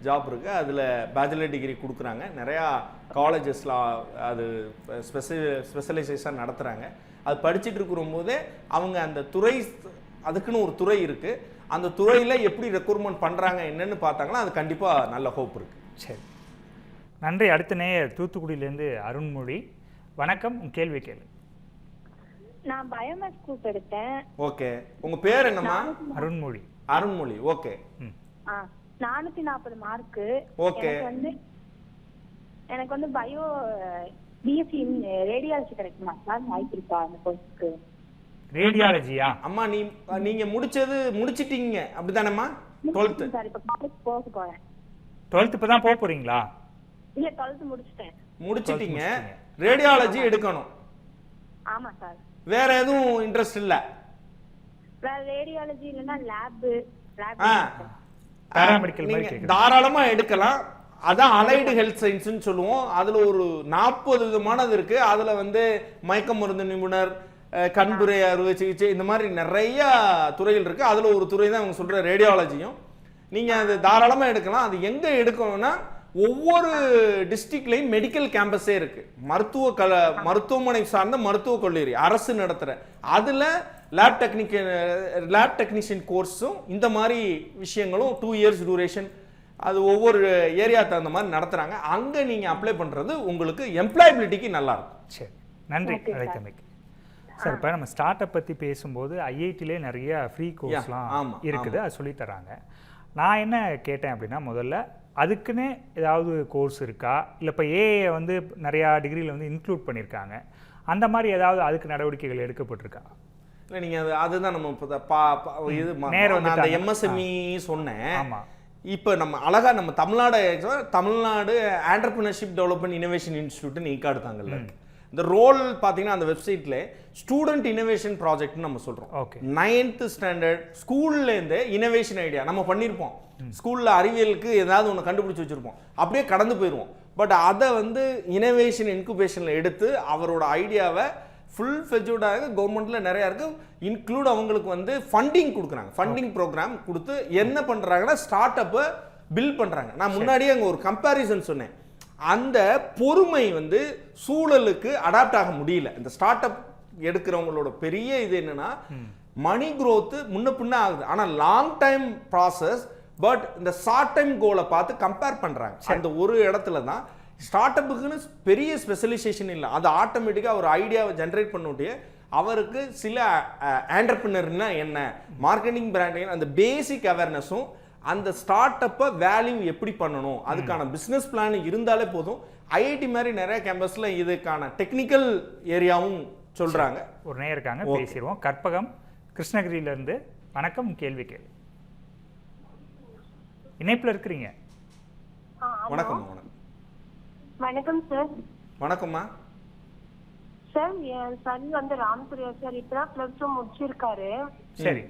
ஜாப் இருக்கு. அதுல பேச்சுலர் டிகிரி கொடுக்குறாங்க. நிறையா காலேஜஸ்ல அது ஸ்பெஷலைசேஷன் நடத்துறாங்க. அது படிச்சுட்டு இருக்கிற போதே அவங்க அந்த துறை, அதுக்குன்னு ஒரு துறை இருக்கு. அந்த துறையில எப்படி ரெக்ரூட்மெண்ட் பண்றாங்க என்னன்னு பார்த்தாங்கன்னா அது கண்டிப்பா நல்ல ஹோப் இருக்கு. சரி, நன்றி. அடுத்த நேயர் தூத்துக்குடியிலேருந்து அருண்மொழி. வணக்கம், உங்க கேள்வி கேளு. நான் பயோமேக்ஸ் குரூப் எடுத்தேன். ஓகே, உங்க பேர் என்னம்மா? Arunmozhi. Arunmozhi, okay. 440 mark. Okay. எனக்கு வந்து பயோ பிஎஸ்சி ரேடியாலஜி கிடைக்குமா சார்? வாய்ப்பு இருக்கா அந்த கோர்ஸ்க்கு? ரேடியாலஜியா? அம்மா நீங்க முடிச்சிட்டீங்க அப்படிதானேம்மா? 12th சார், இப்ப காலேஜ் போக போறேன். 12th இப்ப தான் போக போறீங்களா? இல்ல, 12th முடிச்சிட்டேன். முடிச்சிட்டீங்க. ரேடியாலஜி எடுக்கணும். ஆமா சார். வேற எதுவும் இன்ட்ரெஸ்ட் இல்ல? வேற ரேடியாலஜி இல்லனா லேப் பாராமெடிக்கல் மாதிரி தாராளமா எடுக்கலாம். அதான் அலைடு ஹெல்த் சயின்ஸ்னு சொல்லுவோம். அதுல ஒரு 40 விதமானது இருக்கு. அதுல வந்து மயக்க மருந்து நிபுணர், கண்புரை அறுவை சிகிச்சை, இந்த மாதிரி நிறைய துறைகள் இருக்கு. அதுல ஒரு துறை தான் அவங்க சொல்ற ரேடியாலஜியும். நீங்க அது தாராளமா எடுக்கலாம். அது எங்க எடுக்கணும்னா ஒவ்வொரு டிஸ்ட்ரிக்ட்லயும் மெடிக்கல் கேம்பஸே இருக்கு. மருத்துவமனை சார்ந்த மருத்துவ கல்லூரி அரசு நடத்துற அதுல லேப் டெக்னீஷியன் கோர்ஸும் இந்த மாதிரி விஷயங்களும் 2 years டியூரேஷன் அது ஒவ்வொரு ஏரியா தகுந்த மாதிரி நடத்துறாங்க. அங்க நீங்க அப்ளை பண்றது உங்களுக்கு எம்ப்ளாயபிலிட்டிக்கு நல்லா இருக்கும். சரி, நன்றி அழைத்தமைக்கு. சார், இப்போ நம்ம ஸ்டார்ட் அப் பற்றி பேசும்போது ஐஐடிலே நிறைய ஃப்ரீ கோர்ஸ்லாம் இருக்குது, அது சொல்லித்தராங்க. நான் என்ன கேட்டேன் அப்படின்னா, முதல்ல அதுக்குன்னு ஏதாவது கோர்ஸ் இருக்கா, இல்லை இப்போ ஏஐ வந்து நிறையா டிகிரியில் வந்து இன்க்ளூட் பண்ணியிருக்காங்க, அந்த மாதிரி ஏதாவது அதுக்கு நடவடிக்கைகள் எடுக்கப்பட்டிருக்கா? இல்லை, நீங்கள் அதுதான் நம்ம இப்போ இது நேரம் அந்த எம்எஸ்எம்இ சொன்னேன். இப்போ நம்ம அழகா நம்ம Tamil Nadu entrepreneurship development innovation institute நீக்காடு தாங்கல்ல. இந்த ரோல் பார்த்தீங்கன்னா அந்த வெப்சைட்ல ஸ்டூடெண்ட் இனோவேஷன் ப்ராஜெக்ட்னு நம்ம சொல்றோம். 9th ஸ்டாண்டர்ட் ஸ்கூல்லேருந்து இனோவேஷன் ஐடியா நம்ம பண்ணியிருப்போம். ஸ்கூலில் அறிவியலுக்கு ஏதாவது ஒன்று கண்டுபிடிச்சி வச்சுருப்போம், அப்படியே கடந்து போயிடுவோம். பட் அதை வந்து இனோவேஷன் இன்குபேஷனில் எடுத்து அவரோட ஐடியாவை ஃபுல் ஃபெஜூடாக கவர்மெண்ட்டில் நிறையா இருக்குது. இன்க்ளூட் அவங்களுக்கு வந்து ஃபண்டிங் கொடுக்குறாங்க. ஃபண்டிங் ப்ரோக்ராம் கொடுத்து என்ன பண்ணுறாங்கன்னா ஸ்டார்ட் அப்பை பில்ட் பண்ணுறாங்க. நான் முன்னாடியே அங்கே ஒரு கம்பேரிசன் சொன்னேன். அந்த பொறுமை வந்து சூழலுக்கு அடாப்ட் ஆக முடியல. இந்த ஸ்டார்ட் அப் எடுக்கிறவங்களோட பெரிய இது என்னன்னா மணி க்ரோத்து முன்ன பின்ன ஆகுது, ஆனால் லாங் டைம் ப்ராசஸ். பட் இந்த ஷார்ட் டைம் கோலை பார்த்து கம்பேர் பண்ணுறாங்க. அந்த ஒரு இடத்துல தான் ஸ்டார்ட் அப்புக்குன்னு பெரிய ஸ்பெஷலைசேஷன் இல்லை. அது ஆட்டோமேட்டிக்காக ஒரு ஐடியாவை ஜென்ரேட் பண்ணிவிட்டு அவருக்கு சில ஆண்டர்பிரினர்னா என்ன, மார்க்கெட்டிங் பிராண்டிங், அந்த பேசிக் அவேர்னஸும் அந்த ஸ்டார்ட் அப்பை வேல்யூ எப்படி பண்ணணும் அதுக்கான பிஸ்னஸ் பிளான் இருந்தாலே போதும். ஐஐடி மாதிரி நிறைய கேம்பஸில் இதுக்கான டெக்னிக்கல் ஏரியாவும் சொல்கிறாங்க. ஒரு நேரம் இருக்காங்க, பேசிடுவோம். கற்பகம் கிருஷ்ணகிரியிலேருந்து. வணக்கம், கேள்வி கேள்வி இணைப்பில் இருக்கிறீங்க. வணக்கம். வணக்கம். வணக்கம் சார். வணக்கம்மா. சார் என் சன் வந்து ராம்சுரியா சார் இப்பதான் +2 முடிச்சிருக்காரு. சரி.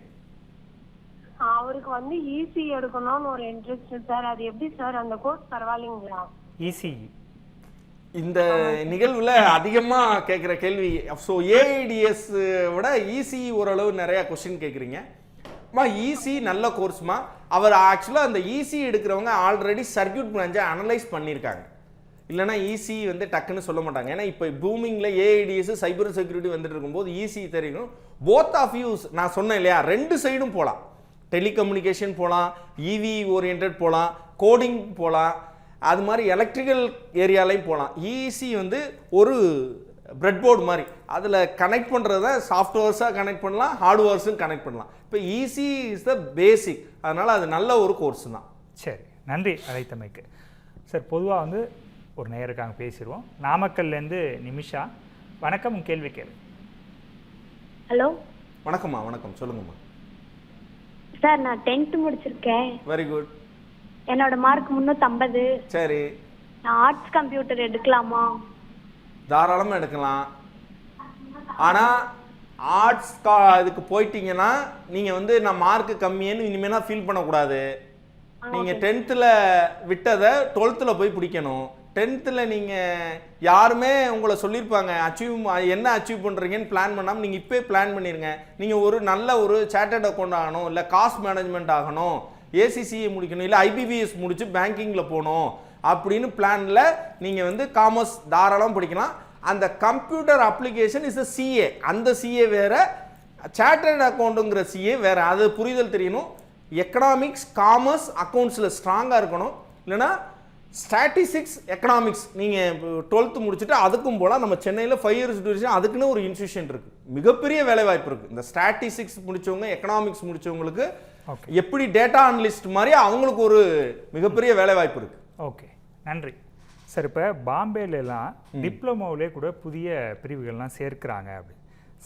அவருக்கு வந்து இசி எடுக்கணும்னு ஒரு இன்ட்ரெஸ்ட் சார். அது எப்படி சார், அந்த கோர்ஸ் பரவாயில்லைங்களா? இசிஇ இந்த நிகழ்வுல அதிகமா கேட்குற கேள்வி. ஸோ ஏஐடிஎஸ் விட இசி ஓரளவு நிறைய கொஸ்டின் கேட்குறீங்க. ஈஸி நல்ல கோர்ஸ்மா. அவர் ஆக்சுவலாக அந்த ஈஸி எடுக்கிறவங்க ஆல்ரெடி சர்க்யூட் பிரான்ச்சை அனலைஸ் பண்ணியிருக்காங்க. இல்லைனா ஈஸி வந்து டக்குன்னு சொல்ல மாட்டாங்க. ஏன்னா இப்போ பூமிங்கில் ஏஐடிஎஸ் சைபர் செக்யூரிட்டி வந்துட்டு இருக்கும்போது ஈஸி தெரியும். போத் ஆஃப் யூஸ் நான் சொன்னேன் இல்லையா, ரெண்டு சைடும் போகலாம். டெலிகம்யூனிகேஷன் போகலாம், இவி ஓரியன்ட் போகலாம், கோடிங் போகலாம், அது மாதிரி எலக்ட்ரிக்கல் ஏரியாலையும் போகலாம். ஈஸி வந்து ஒரு பிரெட் போர்டு மாதிரி, அதில் கனெக்ட் பண்ணுறத சாஃப்ட்வேர்ஸாக கனெக்ட் பண்ணலாம், ஹார்ட்வேர்ஸும் கனெக்ட் பண்ணலாம். இப்போ ஈஸி இஸ் த பேசிக். அதனால் அது நல்ல ஒரு கோர்ஸ் தான். சரி, நன்றி அழைத்தமைக்கு. சார் பொதுவாக வந்து ஒரு நேருக்காங்க பேசிடுவோம். நாமக்கல்லேருந்து நிமிஷா. வணக்கம், கேள்வி கேள்வி. ஹலோ. வணக்கம்மா. வணக்கம், சொல்லுங்கம்மா. சார் நான் 10th முடிச்சிருக்கேன். Very good. என்னோட மார்க் 350. சரி. நான் ஆர்ட்ஸ் கம்ப்யூட்டர் எடுக்கலாமா? தாராளமாக எடுக்கலாம். ஆனால் ஆர்ட்ஸ் இதுக்கு போயிட்டீங்கன்னா நீங்கள் வந்து நான் மார்க்கு கம்மின்னு இனிமேல் தான் ஃபீல் பண்ணக்கூடாது. நீங்கள் 10th விட்டதை 12th போய் பிடிக்கணும். 10th நீங்கள் யாருமே உங்களை சொல்லியிருப்பாங்க என்ன அச்சீவ் பண்ணுறீங்கன்னு பிளான் பண்ணாமல் நீங்கள் இப்போ பிளான் பண்ணிடுங்க. நீங்கள் ஒரு நல்ல ஒரு சார்ட்டர்ட் அக்கௌண்ட் ஆகணும், இல்லை காஸ்ட் மேனேஜ்மெண்ட் ஆகணும், ஏசிசிஏ முடிக்கணும், இல்லை ஐபிபிஎஸ் முடிச்சு பேங்கிங்கில் போகணும் அப்படின்னு பிளானில் நீங்கள் வந்து காமர்ஸ் தாராளம் படிக்கலாம். அந்த கம்ப்யூட்டர் அப்ளிகேஷன் இஸ் சிஏ. அந்த சிஏ வேறு, சார்ட்டர்ட் அக்கௌண்ட்டுங்கிற சிஏ வேறு. அது புரிதல் தெரியணும். எக்கனாமிக்ஸ், காமர்ஸ், அக்கௌண்ட்ஸில் ஸ்ட்ராங்காக இருக்கணும். இல்லைனா ஸ்டாட்டிஸ்டிக்ஸ், எக்கனாமிக்ஸ் நீங்கள் 12th முடிச்சுட்டு அதுக்கும் போல் நம்ம சென்னையில் 5 years டியூரேஷன் அதுக்குன்னு ஒரு இன்ஸ்டியூஷன் இருக்குது. மிகப்பெரிய வேலைவாய்ப்பு இருக்குது. இந்த ஸ்டாட்டிஸ்டிக்ஸ் முடித்தவங்க, எக்கனாமிக்ஸ் முடித்தவங்களுக்கு எப்படி டேட்டா அனலிஸ்ட் மாதிரி அவங்களுக்கு ஒரு மிகப்பெரிய வேலைவாய்ப்பு இருக்குது. ஓகே, நன்றி சார். இப்போ பாம்பேலலாம் டிப்ளமோவிலே கூட புதிய பிரிவுகள்லாம் சேர்க்குறாங்க. அப்படி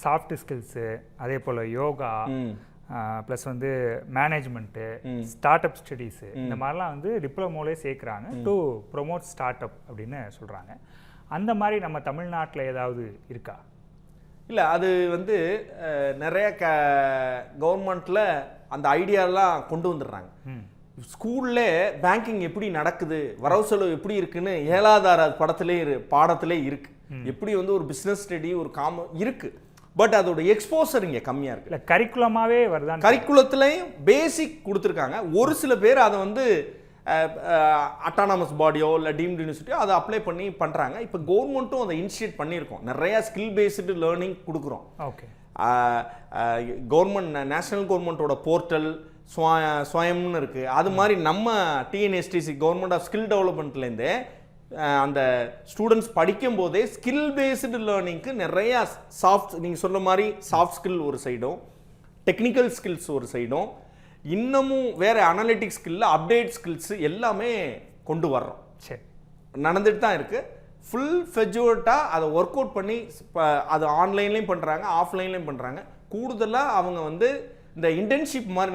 சாஃப்ட் ஸ்கில்ஸு, அதே போல் யோகா, ப்ளஸ் வந்து மேனேஜ்மெண்ட்டு, ஸ்டார்ட் அப் ஸ்டடீஸு, இந்த மாதிரிலாம் வந்து டிப்ளமோவிலே சேர்க்குறாங்க டு ப்ரொமோட் ஸ்டார்ட் அப் அப்படின்னு சொல்கிறாங்க. அந்த மாதிரி நம்ம தமிழ்நாட்டில் ஏதாவது இருக்கா? இல்லை, அது வந்து நிறைய கவர்மெண்ட்டில் அந்த ஐடியாலாம் கொண்டு வந்துடுறாங்க. ஸ்கூல்ல பேங்கிங் எப்படி நடக்குது, வரவு செலவு எப்படி இருக்குன்னு 7வது பாடத்திலே இருக்கு. எப்படி வந்து ஒரு பிஸ்னஸ் ஸ்டடி ஒரு இருக்கு. பட் அதோட எக்ஸ்போசர் இங்கே கம்மியாக இருக்குது. இல்லை, கரிக்குலமாகவே வருதான். கரிக்குலத்துலேயும் பேசிக் கொடுத்துருக்காங்க. ஒரு சில பேர் அதை வந்து அட்டானமஸ் பாடியோ இல்லை டீம்டு யூனிவர்சிட்டியோ அதை அப்ளை பண்ணி பண்ணுறாங்க. இப்போ கவர்மெண்ட்டும் அதை இனிஷியேட் பண்ணியிருக்கோம். நிறையா ஸ்கில் பேஸ்டு லேர்னிங் கொடுக்குறோம். ஓகே. கவர்மெண்ட், நேஷனல் கவர்மெண்ட்டோட போர்ட்டல் ஸ்வயம்னு இருக்குது. அது மாதிரி நம்ம டிஎன்எஸ்டிசி கவர்மெண்ட் ஆஃப் ஸ்கில் டெவலப்மெண்ட்லேருந்தே அந்த ஸ்டூடெண்ட்ஸ் படிக்கும் போதே ஸ்கில் பேஸ்டு லேர்னிங்க்கு நிறையா நீங்கள் சொல்ல மாதிரி சாஃப்ட் ஸ்கில் ஒரு சைடும், டெக்னிக்கல் ஸ்கில்ஸ் ஒரு சைடும், இன்னமும் வேறு அனலிட்டிக் ஸ்கில், அப்டேட் ஸ்கில்ஸு எல்லாமே கொண்டு வர்றோம். சரி, நடந்துட்டு தான் இருக்குது. ஃபுல் ஃபெஜுவேட்டாக அதை ஒர்க் அவுட் பண்ணி அது ஆன்லைன்லேயும் பண்ணுறாங்க, ஆஃப்லைன்லேயும் பண்ணுறாங்க. கூடுதலாக அவங்க வந்து இந்த இன்டர்ன்ஷிப் மாதிரி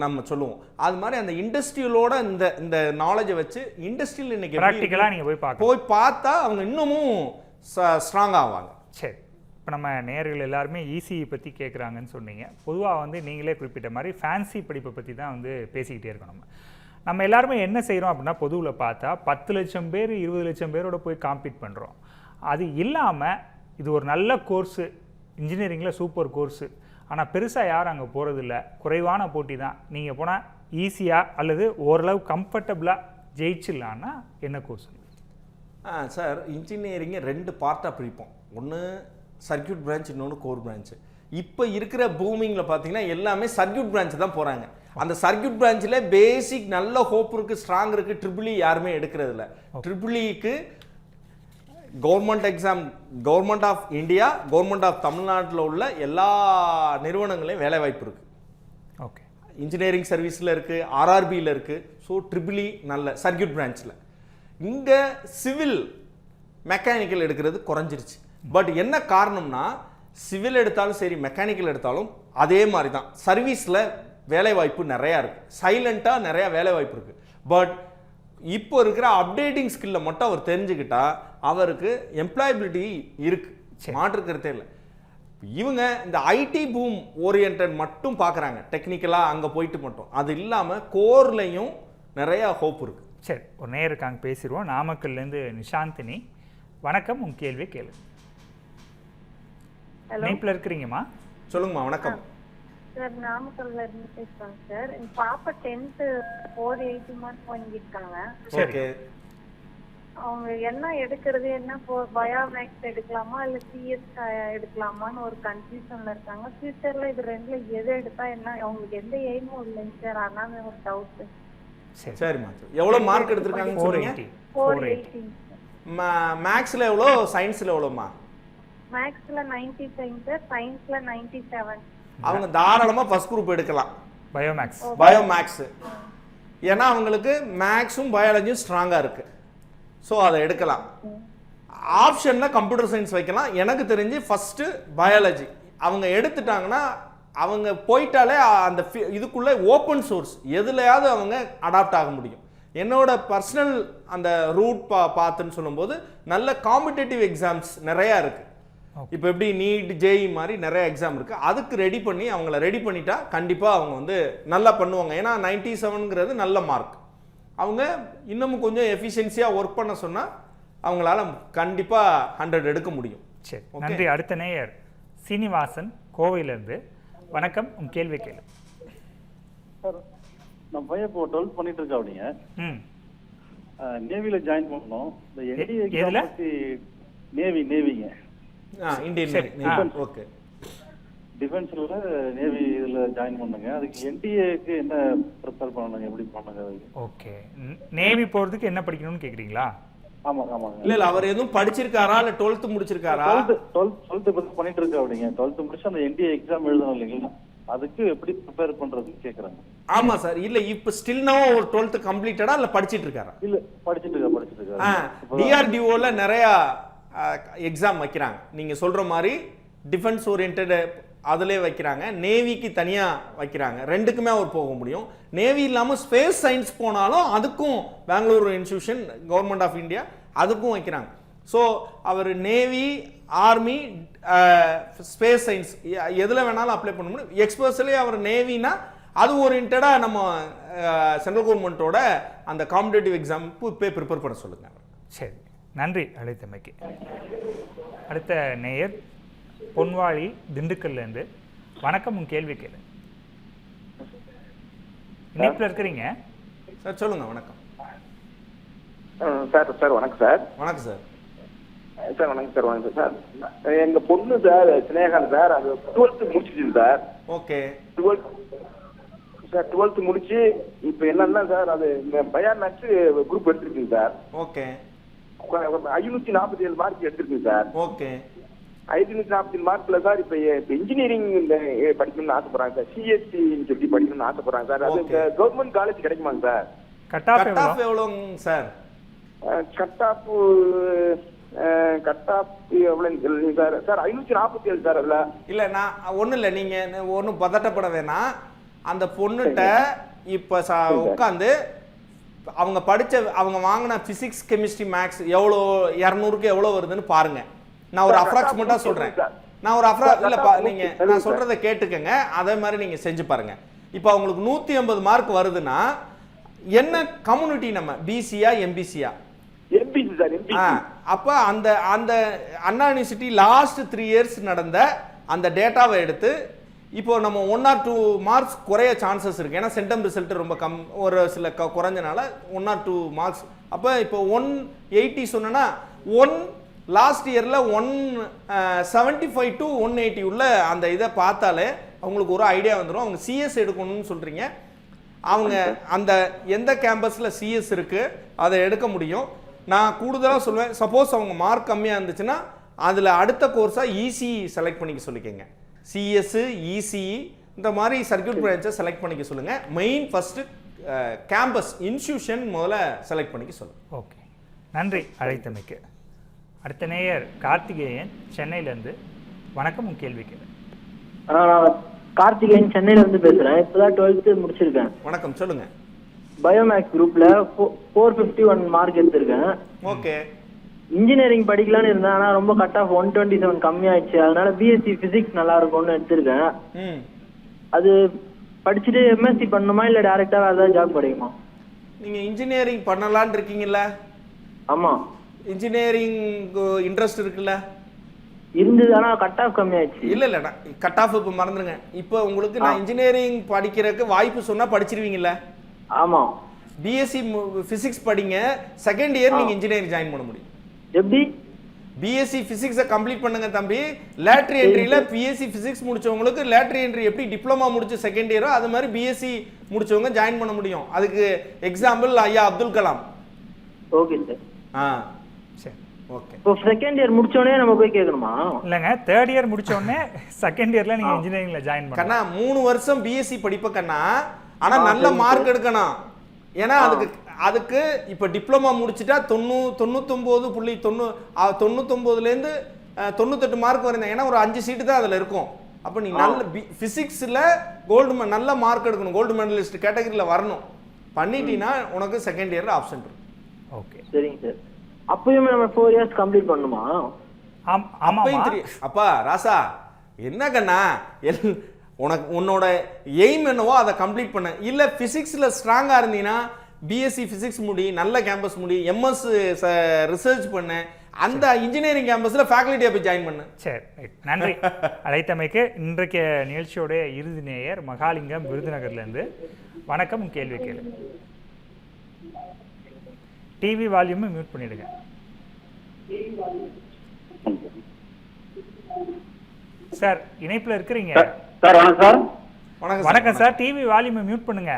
நம்ம சொல்லுவோம், அது மாதிரி அந்த இண்டஸ்ட்ரியலோட இந்த நாலேஜை வச்சு இண்டஸ்ட்ரியில் இன்னைக்கு ப்ராக்டிக்கலாக நீங்கள் போய் பார்த்தா அவங்க இன்னமும் ஸ்ட்ராங் ஆவாங்க. சரி, இப்போ நம்ம நேயர்கள் எல்லாருமே இசிஇ பற்றி கேட்குறாங்கன்னு சொன்னீங்க. பொதுவாக வந்து நீங்களே குறிப்பிட்ட மாதிரி ஃபேன்சி படிப்பை பற்றி தான் வந்து பேசிக்கிட்டே இருக்கணும். நம்ம எல்லாருமே என்ன செய்கிறோம் அப்படின்னா, பொதுவில் பார்த்தா 10 லட்சம் பேர் 20 லட்சம் பேரோட போய் காம்பீட் பண்ணுறோம். அது இல்லாமல் இது ஒரு நல்ல கோர்ஸு, இன்ஜினியரிங்கில் சூப்பர் கோர்ஸு, ஆனால் பெருசாக யாரும் அங்கே போகிறதில்ல, குறைவான போட்டி தான், நீங்கள் போனால் ஈஸியாக அல்லது ஓரளவு கம்ஃபர்டபுளாக ஜெயிச்சிடலான்னா என்ன கோர்ஸ்? சார், இன்ஜினியரிங்கை 2 பார்ட்டாக பிரிப்போம். ஒன்று சர்க்யூட் பிரான்ச், இன்னொன்று கோர் பிரான்ச்சு. இப்போ இருக்கிற பூமிங்கில் பார்த்தீங்கன்னா எல்லாமே சர்க்யூட் பிரான்ச் தான் போகிறாங்க. அந்த சர்க்யூட் பிரான்ச்சில் பேசிக் நல்ல ஹோப் இருக்குது, ஸ்ட்ராங் இருக்குது. ட்ரிபிள் இ யாருமே எடுக்கிறதில்ல. ட்ரிபிள் இக்கு government exam, government of India, government of தமிழ்நாட்டில் உள்ள எல்லா நிறுவனங்களையும் வேலை வாய்ப்பு இருக்குது. ஓகே, இன்ஜினியரிங் சர்வீஸில் இருக்குது, ஆர்ஆர்பியில் இருக்குது. ஸோ ட்ரிபிள் இ நல்ல சர்க்யூட் பிரான்ச்சில். இங்கே சிவில் மெக்கானிக்கல் எடுக்கிறது குறைஞ்சிருச்சு. பட் என்ன காரணம்னா, சிவில் எடுத்தாலும் சரி மெக்கானிக்கல் எடுத்தாலும் அதே மாதிரி தான் சர்வீஸில் வேலைவாய்ப்பு நிறையா இருக்குது, சைலண்ட்டாக நிறையா வேலைவாய்ப்பு இருக்குது. பட் இப்போ இருக்கிற அப்டேட்டிங் ஸ்கில்லை மட்டும் அவர் தெரிஞ்சுக்கிட்டா அவருக்கு எம்ப்ளாயபிலிட்டி இருக்குது, மாற்றுக்கிறதே இல்லை. இவங்க இந்த ஐடி பூம் ஓரியன்ட் மட்டும் பார்க்குறாங்க, டெக்னிக்கலாக அங்கே போயிட்டு மட்டும். அது இல்லாமல் கோர்லையும் நிறையா ஹோப் இருக்குது. சரி, ஒரு நேரம் இருக்காங்க, பேசிடுவோம். நாமக்கல்லேருந்து நிஷாந்தினி, வணக்கம், உங்கள் கேள்வி கேளு. இணைப்பில் இருக்கிறீங்கம்மா, சொல்லுங்கம்மா. வணக்கம் சார், நாமக்கல்ல இருந்து பேசுறாங்க சார். எங்க பாப்பா 10th 480 மார்க் வாங்கியிருக்காங்க. சரி, அவங்க என்ன எடுக்கிறது, என்ன பயோமேக்ஸ் எடுக்கலாமா இல்ல சிஎஸ் எடுக்கலாமான்னு ஒரு கன்ஃபியூஷன்ல இருக்காங்க. ஃபியூச்சர்ல இது ரெண்டுல எது எடுத்தா என்ன, அவங்களுக்கு எந்த எய்மும் இல்லைங்க சார், அதனால ஒரு டவுட். சரிம்மா, எவ்வளோ மார்க் எடுத்திருக்காங்கன்னு சொல்றீங்க? 480. மேக்ஸில் எவ்வளோ, சயின்ஸில் எவ்வளோம்மா? மேக்ஸ்ல 95 சார், சயின்ஸ்ல 97. அவங்க தாராளமாக ஃபர்ஸ்ட் குரூப் எடுக்கலாம், பயோமேக்ஸ். ஏன்னா அவங்களுக்கு மேக்ஸும் பயாலஜியும் ஸ்ட்ராங்காக இருக்குது. ஸோ அதை எடுக்கலாம். ஆப்ஷனில் கம்ப்யூட்டர் சயின்ஸ் வைக்கலாம். எனக்கு தெரிஞ்சு ஃபஸ்ட்டு பயாலஜி அவங்க எடுத்துட்டாங்கன்னா அவங்க போயிட்டாலே அந்த இதுக்குள்ளே ஓப்பன் சோர்ஸ் எதுலையாவது அவங்க அடாப்ட் ஆக முடியும். என்னோட பர்சனல் அந்த ரூட் பார்த்துன்னு சொல்லும்போது நல்ல காம்படிட்டிவ் எக்ஸாம்ஸ் நிறையா இருக்குது. இப்போ எப்படி நீட், ஜேஇ மாதிரி நிறைய எக்ஸாம் இருக்குது. அதுக்கு ரெடி பண்ணி அவங்கள ரெடி பண்ணிட்டா கண்டிப்பாக அவங்க வந்து நல்லா பண்ணுவாங்க. ஏன்னா 97ங்கிறது நல்ல மார்க். அவங்க இன்னமும் கொஞ்சம் எஃபிஷியன்சியாக ஒர்க் பண்ண சொன்னால் அவங்களால கண்டிப்பாக 100 எடுக்க முடியும். சரி, நன்றி. அடுத்த நேயர் சீனிவாசன், கோவையிலேருந்து, வணக்கம், உங்கள் கேள்வி கேளு. சார், நம்ம பையன் இப்போ 12th பண்ணிட்டு இருக்கா. அப்படிங்க நேவியில் ஜாயின் பண்ணணும். இந்த என்டிஏ எக்ஸாம் பற்றி நேவிங்க ஓகே, டிஃபென்ஸ்ல நேவி இதுல ஜாயின் பண்ணுங்க. அதுக்கு என்டிஏக்கு என்ன ப்ரிப்பேர் பண்ணனுங்க, எப்படி பண்ணுங்க? ஓகே, நேவி போறதுக்கு என்ன படிக்கணும்னு கேக்குறீங்களா? ஆமாங்க. இல்ல அவர் எதுவும் படிச்சிருக்காரா இல்ல 12th முடிச்சிருக்காரா? 12th பண்ணிட்டு இருக்கா. அப்படிங்க 12th முடிச்சு அந்த என்டிஏ எக்ஸாம் எழுதணும் இல்லைங்களா, அதுக்கு எப்படி ப்ரிப்பேர் பண்றதுன்னு கேக்குறாங்க. ஆமா சார். இல்ல இப்ப ஸ்டில் நோ 12th கம்ப்ளீட்டடா இல்ல படிச்சிட்டு இருக்காரா? இல்ல படிச்சிட்டு இருக்காரு. டிஆர்டிஓல நிறைய எக்ஸாம் வைக்கிறாங்க. நீங்கள் சொல்கிற மாதிரி டிஃபென்ஸ் ஓரியன்ட் அதிலே வைக்கிறாங்க, நேவிக்கு தனியாக வைக்கிறாங்க. ரெண்டுக்குமே அவர் போக முடியும். நேவி இல்லாமல் ஸ்பேஸ் சயின்ஸ் போனாலும் அதுக்கும் Bengaluru institution, government of India, அதுக்கும் வைக்கிறாங்க. ஸோ அவர் நேவி, ஆர்மி, ஸ்பேஸ் சயின்ஸ் எதில் வேணாலும் அப்ளை பண்ண முடியும். எக்ஸ்பெஷலி அவர் நேவினா அது ஓரியன்டாக நம்ம சென்ட்ரல் கவர்மெண்ட்டோட அந்த காம்படிட்டிவ் எக்ஸாமுக்கு இப்போ ப்ரிப்பேர் பண்ண சொல்லுங்கள். சரி, நன்றி அழைத்தமைக்கு. அடுத்த நேயர் பொன்வாளி, திண்டுக்கல்லேருந்து, வணக்கம், உங்கள் கேள்வி கேளு. இணைப்பில் இருக்கிறீங்க சார், சொல்லுங்க. வணக்கம் சார். வணக்கம் சார். வணக்கம் சார். சார் வணக்கம் சார். வணக்கம் சார். எங்க பொண்ணு சார் ஸ்னேகாந்த் சார், அது 12th முடிச்சிச்சு சார். ஓகே. 12th முடிச்சு இப்போ என்னன்னா சார், அது பயோமேக்ஸ் குரூப் எடுத்துருக்குங்க சார். ஓகே. 547 மார்க் எடுத்திருக்குங்க சார். ஓகே. 547 மார்க்ல சார் இப்ப இன்ஜினியரிங் படிக்கணும்னு ஆசைப்படுறாங்க சார். சிஎஸ்சி சொல்லி படிக்கணும்னு ஆசைப்படுறாங்க சார். அது கவர்மெண்ட் காலேஜ் கிடைக்குமாங்க சார்? கட் ஆஃப் எவ்வளவுங்க சார்? கட் ஆஃப் எவ்வளவு சார்? Sir 547 sir. அதுல இல்ல, நான் ஒண்ணும் இல்லை, நீங்க ஒன்றும் பதட்டப்பட வேணாம். அந்த பொண்ணுகிட்ட இப்ப உட்காந்து அவங்க அவங்க வாங்கின பிசிக்ஸ், கெமிஸ்ட்ரி, மேக்ஸ் எவ்வளோ 200க்கு எவ்வளோ வருதுன்னு பாருங்க. நான் ஒரு அப்ராக்சிமேட்டா சொல்றேன். நீங்க நான் சொல்றதை கேட்டுக்கங்க, அதே மாதிரி நீங்க செஞ்சு பாருங்க. இப்போ அவங்களுக்கு 150 மார்க் வருதுன்னா என்ன கம்யூனிட்டி, நம்ம பிசியா எம்பிசியா? MBC sir. அப்ப அந்த அண்ணா யூனிவர்சிட்டி லாஸ்ட் 3 இயர்ஸ் நடந்த அந்த டேட்டாவை எடுத்து இப்போ நம்ம 1 or 2 மார்க்ஸ் குறைய சான்சஸ் இருக்குது. ஏன்னா சென்டம் ரிசல்ட் ரொம்ப ஒரு சில குறைஞ்சனால 1 or 2 மார்க்ஸ். அப்போ இப்போ 180 சொன்னா லாஸ்ட் இயரில் 175 to 180 உள்ள அந்த இதை பார்த்தாலே அவங்களுக்கு ஒரு ஐடியா வந்துடும். அவங்க சிஎஸ் எடுக்கணும்னு சொல்கிறீங்க, அவங்க அந்த எந்த கேம்பஸில் சிஎஸ் இருக்குது அதை எடுக்க முடியும். நான் கூடுதலாக சொல்லுவேன், சப்போஸ் அவங்க மார்க் கம்மியாக இருந்துச்சுன்னா அதில் அடுத்த கோர்ஸாக இசிஇ செலக்ட் பண்ணிக்க சொல்லிக்கங்க. சிஎஸ், இசிஇ இந்த மாதிரி சர்க்யூட் பிரான்ச்சை செலக்ட் பண்ணிக்க சொல்லுங்கள். மெயின் ஃபஸ்ட்டு கேம்பஸ் இன்ஸ்டியூஷன் முதல்ல செலக்ட் பண்ணிக்க சொல்லுங்கள். ஓகே, நன்றி அழைத்தமைக்கு. அடுத்த நேயர் கார்த்திகேயன் சென்னையிலேருந்து. வணக்கம், உங்கள் கேள்வி கேளு. நான் கார்த்திகேயன் சென்னையிலேருந்து பேசுகிறேன். இப்போ தான் 12th முடிச்சிருக்கேன். வணக்கம், சொல்லுங்கள். பயோமேக்ஸ் குரூப்பில் 451 மார்க் எடுத்திருக்கேன். ஓகே. இன்ஜினியரிங் படிக்கலான்னு இருந்தேன், ஆனால் ரொம்ப கட் ஆஃப் 127 கம்மியாயிடுச்சு. அதனால பிஎஸ்சி ஃபிசிக்ஸ் நல்லா இருக்கும்னு எடுத்திருக்கேன். அது படிச்சுட்டு எம்எஸ்சி பண்ணணுமா இல்லை டேரெக்டாக வேறு ஏதாவது ஜாப் கிடைக்குமா? நீங்கள் இன்ஜினியரிங் பண்ணலான்னு இருக்கீங்கல்ல? ஆமாம். இன்ஜினியரிங் இன்ட்ரெஸ்ட் இருக்குல்ல? இருந்தது, ஆனால் கட் ஆஃப் கம்மியாயிடுச்சு. இல்லை கட் ஆஃப் இப்போ மறந்துடுங்க. இப்போ உங்களுக்கு நான் இன்ஜினியரிங் படிக்கிறதுக்கு வாய்ப்பு சொன்னால் படிச்சிருவீங்கல்ல? ஆமாம். பிஎஸ்சி ஃபிசிக்ஸ் படிங்க, செகண்ட் இயர் நீங்கள் இன்ஜினியரிங் ஜாயின் பண்ண முடியும். எப்படி? பிஎஸ்சி ஃபிசிக்ஸை கம்ப்ளீட் பண்ணுங்க தம்பி. லேட்டரி என்ட்ரியில் பிஎஸ்சி ஃபிசிக்ஸ் முடிச்சவங்களுக்கு லேட்டரி என்ட்ரி எப்படி டிப்ளமா முடிச்சு செகண்ட் இயரோ அது மாதிரி பிஎஸ்சி முடிச்சவங்க ஜாயின் பண்ண முடியும். அதுக்கு எக்ஸாம்பிள் ஐயா அப்துல் கலாம். Okay sir. சரி, ஓகே. இப்போ செகண்ட் இயர் முடிச்சோடனே நம்ம போய் கேட்கணுமா? இல்லைங்க, தேர்ட் இயர் முடிச்சோடனே செகண்ட் இயரில் நீங்கள் இன்ஜினியரிங்கில் ஜாயின் பண்ணலாம். கண்ணா 3 வருஷம் பிஎஸ்சி படிப்ப கண்ணா, ஆனால் நல்ல மார்க் எடுக்கணும். ஏன்னா அதுக்கு இப்போ டிப்ளமா முடிச்சுட்டா 99.99லேருந்து 98 மார்க் வரையும். ஏன்னா ஒரு 5 சீட்டு தான் அதில் இருக்கும். அப்போ நீ நல்ல ஃபிசிக்ஸில் நல்ல மார்க் எடுக்கணும், கோல்டு மெடலிஸ்ட் கேட்டகரியில் வரணும். பண்ணிட்டீங்கன்னா உனக்கு செகண்ட் இயரில் ஆப்ஷன் இருக்கு. ஓகே, சரிங்க சார். அப்பயும் நம்ம 4 இயர்ஸ் கம்ப்ளீட் பண்ணணுமா? அப்பயும் அப்பா ராசா என்ன கண்ணா, உனக்கு உன்னோட எய்ம் என்னவோ அதை கம்ப்ளீட் பண்ண. இல்லை ஃபிசிக்ஸில் ஸ்ட்ராங்காக இருந்தீங்கன்னா பிஎஸ்சி ஃபிசிக்ஸ் முடி, நல்ல கேம்பஸ் முடி, எம்எஸ் ரிசர்ச் பண்ண, அந்த இன்ஜினியரிங் கேம்பஸில் ஃபேக்கல்ட்டியை போய் ஜாயின் பண்ணு. சரி, நன்றி அழைத்தமைக்கு. இன்றைக்கு நிகழ்ச்சியோடைய இறுதி நேயர் மகாலிங்கம் விருதுநகர்லேருந்து. வணக்கம், கேள்வி கேளு. டிவி வால்யூமை மியூட் பண்ணிடுங்க. சார் இணைப்பில் இருக்கிறீங்க சார்? வணக்கம் சார். வணக்கம் சார், டிவி வால்யூமை மியூட் பண்ணுங்க.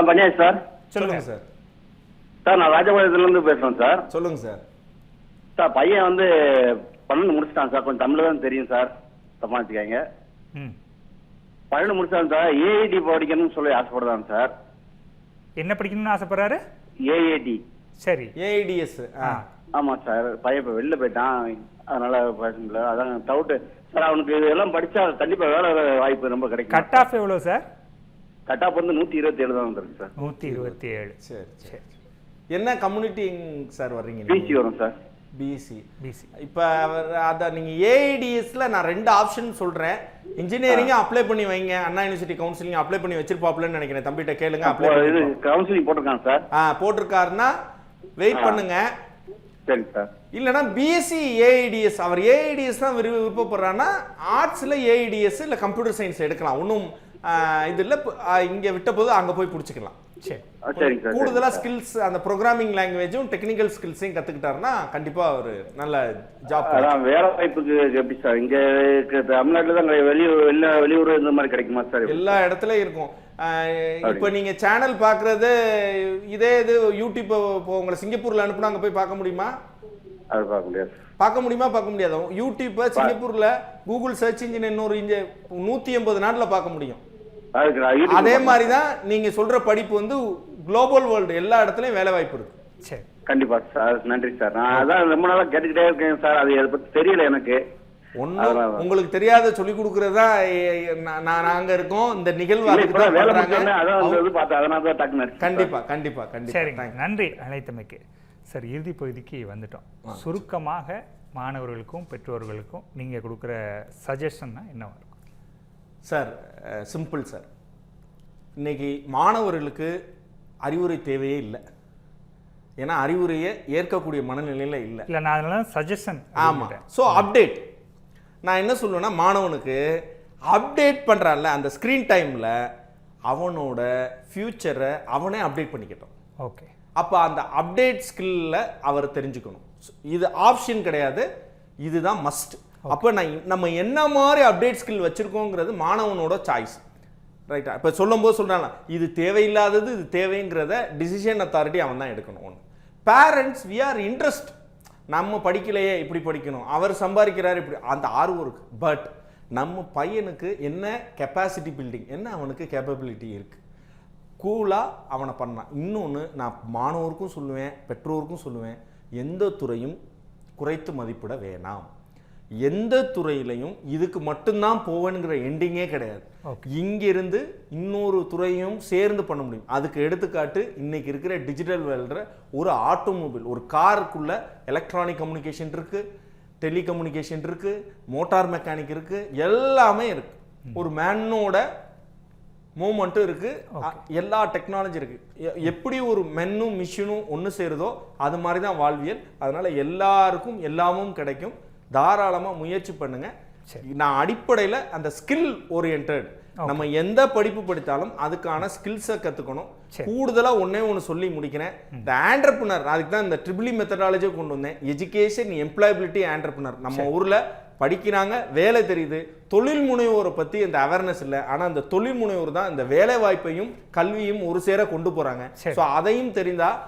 பண்ணியாச்சு சார். சொல்லுங்க சார். சார் நான் ராஜபாளையத்துலேருந்து பேசுகிறேன் சார். சொல்லுங்க சார். சார் பையன் வந்து 12 முடிச்சிட்டான் சார். கொஞ்சம் தமிழ் தான் தெரியும் சார், சமாளிச்சுக்காங்க. 12 முடிச்சான் சார். ஏஐடி படிக்கணும்னு சொல்லி ஆசைப்படுறாங்க சார். என்ன படிக்கணும்னு ஆசைப்படுறாரு? ஏஐடி. சரி, ஏஐடிஎஸ். ஆமாம் சார். பையன் இப்போ வெளில போயிட்டான், அதனால பேச முடியல. அதான் டவுட்டு சார். அவனுக்கு இதெல்லாம் படித்தா கண்டிப்பாக வேலை வாய்ப்பு ரொம்ப கிடைக்கும். கட் ஆஃப் எவ்வளோ சார்? கட் ஆஃப் வந்து 127 தான் வந்துருக்கு சார். 127. சரி சரி. என்ன கம்யூனிட்டி சார் வர்றீங்க? பிசி வரும் சார். பிசி. இப்போ அதை நீங்கள் ஏஐடிஎஸ்ல நான் 2 ஆப்ஷன் சொல்கிறேன். இன்ஜினியரிங்கும் அப்ளை பண்ணி வைங்க, அண்ணா யூனிவர்சிட்டி கவுன்சிலிங் அப்ளை பண்ணி வச்சிருப்பாப்லன்னு நினைக்கிறேன். தம்பிகிட்ட கேளுங்க. அப்ளை கவுன்சிலிங் போட்டிருக்காங்க சார். போட்டிருக்காருன்னா வெயிட் பண்ணுங்க. சரி சார். இல்லைன்னா பிஎஸ்சி ஏஐடிஎஸ், அவர் ஏஐடிஎஸ் தான் விருப்பப்படுறான்னா ஆர்ட்ஸில் ஏஐடிஎஸ் இல்லை கம்ப்யூட்டர் சயின்ஸ் எடுக்கலாம். ஒன்றும் இது இல்லை, இங்கே விட்ட போது அங்கே போய் பிடிச்சிக்கலாம். சரி, கூடுதலாக ஸ்கில்ஸ் அந்த ப்ரோக்ராமிங் லாங்குவேஜும் டெக்னிக்கல் ஸ்கில்ஸையும் கற்றுக்கிட்டாருன்னா கண்டிப்பாக ஒரு நல்ல ஜாப். வேலை வாய்ப்புக்கு எப்படி சார்? இங்கே தமிழ்நாட்டில் தான் வெளியூர் இந்த மாதிரி கிடைக்குமா சார்? எல்லா இடத்துலையும் இருக்கும். இப்போ நீங்கள் சேனல் பார்க்குறது இது யூடியூப் உங்களை சிங்கப்பூரில் அனுப்புனா அங்கே போய் பார்க்க முடியுமா? அது பார்க்க முடியாது. பார்க்க முடியாது. யூடியூப்பை சிங்கப்பூரில் கூகுள் சர்ச் இன்ஜின் இன்னொரு 180 நாட்டில் பார்க்க முடியும். அதே மாதிரி தான் நீங்க சொல்ற படிப்பு வந்து குளோபல் வேர்ல்டு எல்லா இடத்துலயும் வேலை வாய்ப்பு இருக்கு. சரி, கண்டிப்பா சார். நன்றி சார். நான் அதான் ரொம்ப நாளா கேட்டுக்கிட்டே இருக்கேன் சார். அது அதை பத்தி தெரியல எனக்கு. உங்களுக்கு தெரியாத சொல்லி கொடுக்கறதா நாங்க இருக்கோம். இந்த நிகழ்வு கண்டிப்பா கண்டிப்பா கண்டிப்பா. நன்றி அழைத்தமைக்கு. சார் இறுதி பகுதிக்கு வந்துட்டோம். சுருக்கமாக மாணவர்களுக்கும் பெற்றோர்களுக்கும் நீங்க கொடுக்குற சஜஷன்னா என்னவா இருக்கும் சார்? Simple sir. இன்னைக்கு மாணவர்களுக்கு அறிவுரை தேவையே இல்லை. ஏன்னா அறிவுரையை ஏற்கக்கூடிய மனநிலையில் இல்லை. நான் அதனால சஜஷன். ஆமாம். ஸோ அப்டேட் நான் என்ன சொல்லுவேன்னா, மாணவனுக்கு அப்டேட் பண்ணுறான்ல அந்த ஸ்க்ரீன் டைமில் அவனோட ஃப்யூச்சரை அவனே அப்டேட் பண்ணிக்கிட்டோம். ஓகே, அப்போ அந்த அப்டேட் ஸ்கில்ல அவர் தெரிஞ்சுக்கணும். இது ஆப்ஷன் கிடையாது, இதுதான் மஸ்ட். அப்போ நம்ம என்ன மாதிரி அப்டேட் ஸ்கில் வச்சுருக்கோங்கிறது மாணவனோட சாய்ஸ். ரைட்டா? இப்போ சொல்லும்போது சொல்கிறாங்க இது தேவையில்லாதது இது தேவைங்கிறத டிசிஷன் அத்தாரிட்டி அவன் தான் எடுக்கணும். ஒன்று, பேரண்ட்ஸ் வி ஆர் இன்ட்ரெஸ்ட், நம்ம படிக்கலையே இப்படி படிக்கணும், அவர் சம்பாதிக்கிறாரு இப்படி, அந்த ஆர்வம் இருக்குது. பட் நம்ம பையனுக்கு என்ன கெப்பாசிட்டி பில்டிங், என்ன அவனுக்கு கேப்பபிலிட்டி இருக்குது, கூலாக அவனை பண்ணான். இன்னொன்று நான் மாணவருக்கும் சொல்லுவேன், பெற்றோருக்கும் சொல்லுவேன், எந்த துறையும் குறைத்து மதிப்பிட வேணாம். எந்த துறையிலையும் இதுக்கு மட்டும்தான் போவேங்கிற எண்டிங்கே கிடையாது. இங்கிருந்து இன்னொரு துறையும் சேர்ந்து பண்ண முடியும். அதுக்கு எடுத்துக்காட்டு இன்னைக்கு இருக்கிற டிஜிட்டல் வேர்ல்டில் ஒரு ஆட்டோமொபைல், ஒரு காருக்குள்ள எலக்ட்ரானிக் கம்யூனிகேஷன் இருக்கு, டெலிகம்யூனிகேஷன் இருக்கு, மோட்டார் மெக்கானிக் இருக்கு, எல்லாமே இருக்கு. ஒரு மேனோட மூமெண்ட்டும் இருக்கு, எல்லா டெக்னாலஜி இருக்கு. எப்படி ஒரு மென்னும் மிஷினும் ஒன்று சேருதோ அது மாதிரி தான் வாழ்வியல். அதனால எல்லாருக்கும் எல்லாமும் கிடைக்கும். தாராளமாக முயற்சி பண்ணுங்க. நான் அடிப்படையில் அந்த ஸ்கில் ஓரியன்ட், நம்ம எந்த படிப்பு படித்தாலும் அதுக்கான ஸ்கில்ஸை கற்றுக்கணும். கூடுதலாக ஒன்று சொல்லி முடிக்கிறேன். இந்த ஆண்டர்பிரினர், அதுக்கு தான் இந்த ட்ரிபிள் மெத்தடாலஜியை கொண்டு வந்தேன். Education, employability, entrepreneur. நம்ம ஊரில் படிக்கிறாங்க, வேலை தெரியுது, தொழில் முனைவோரை பற்றி இந்த அவேர்னஸ் இல்லை. ஆனால் அந்த தொழில் முனைவோர் தான் இந்த வேலை வாய்ப்பையும் கல்வியும் ஒரு சேர கொண்டு போகிறாங்க. ஸோ அதையும் தெரிந்தால்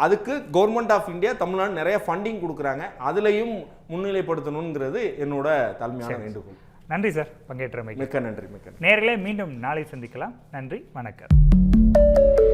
அதுக்கு கவர்மெண்ட் ஆஃப் இந்தியா தமிழ்நாடு நிறைய ஃபண்டிங் கொடுக்குறாங்க, அதுலேயும் முன்னிலைப்படுத்தணுங்கிறது என்னோட தலைமையான வேண்டுகோள். நன்றி சார், பங்கேற்றமைக்கு மிக்க நன்றி. நேயர்களே, மீண்டும் நாளை சந்திக்கலாம். நன்றி, வணக்கம்.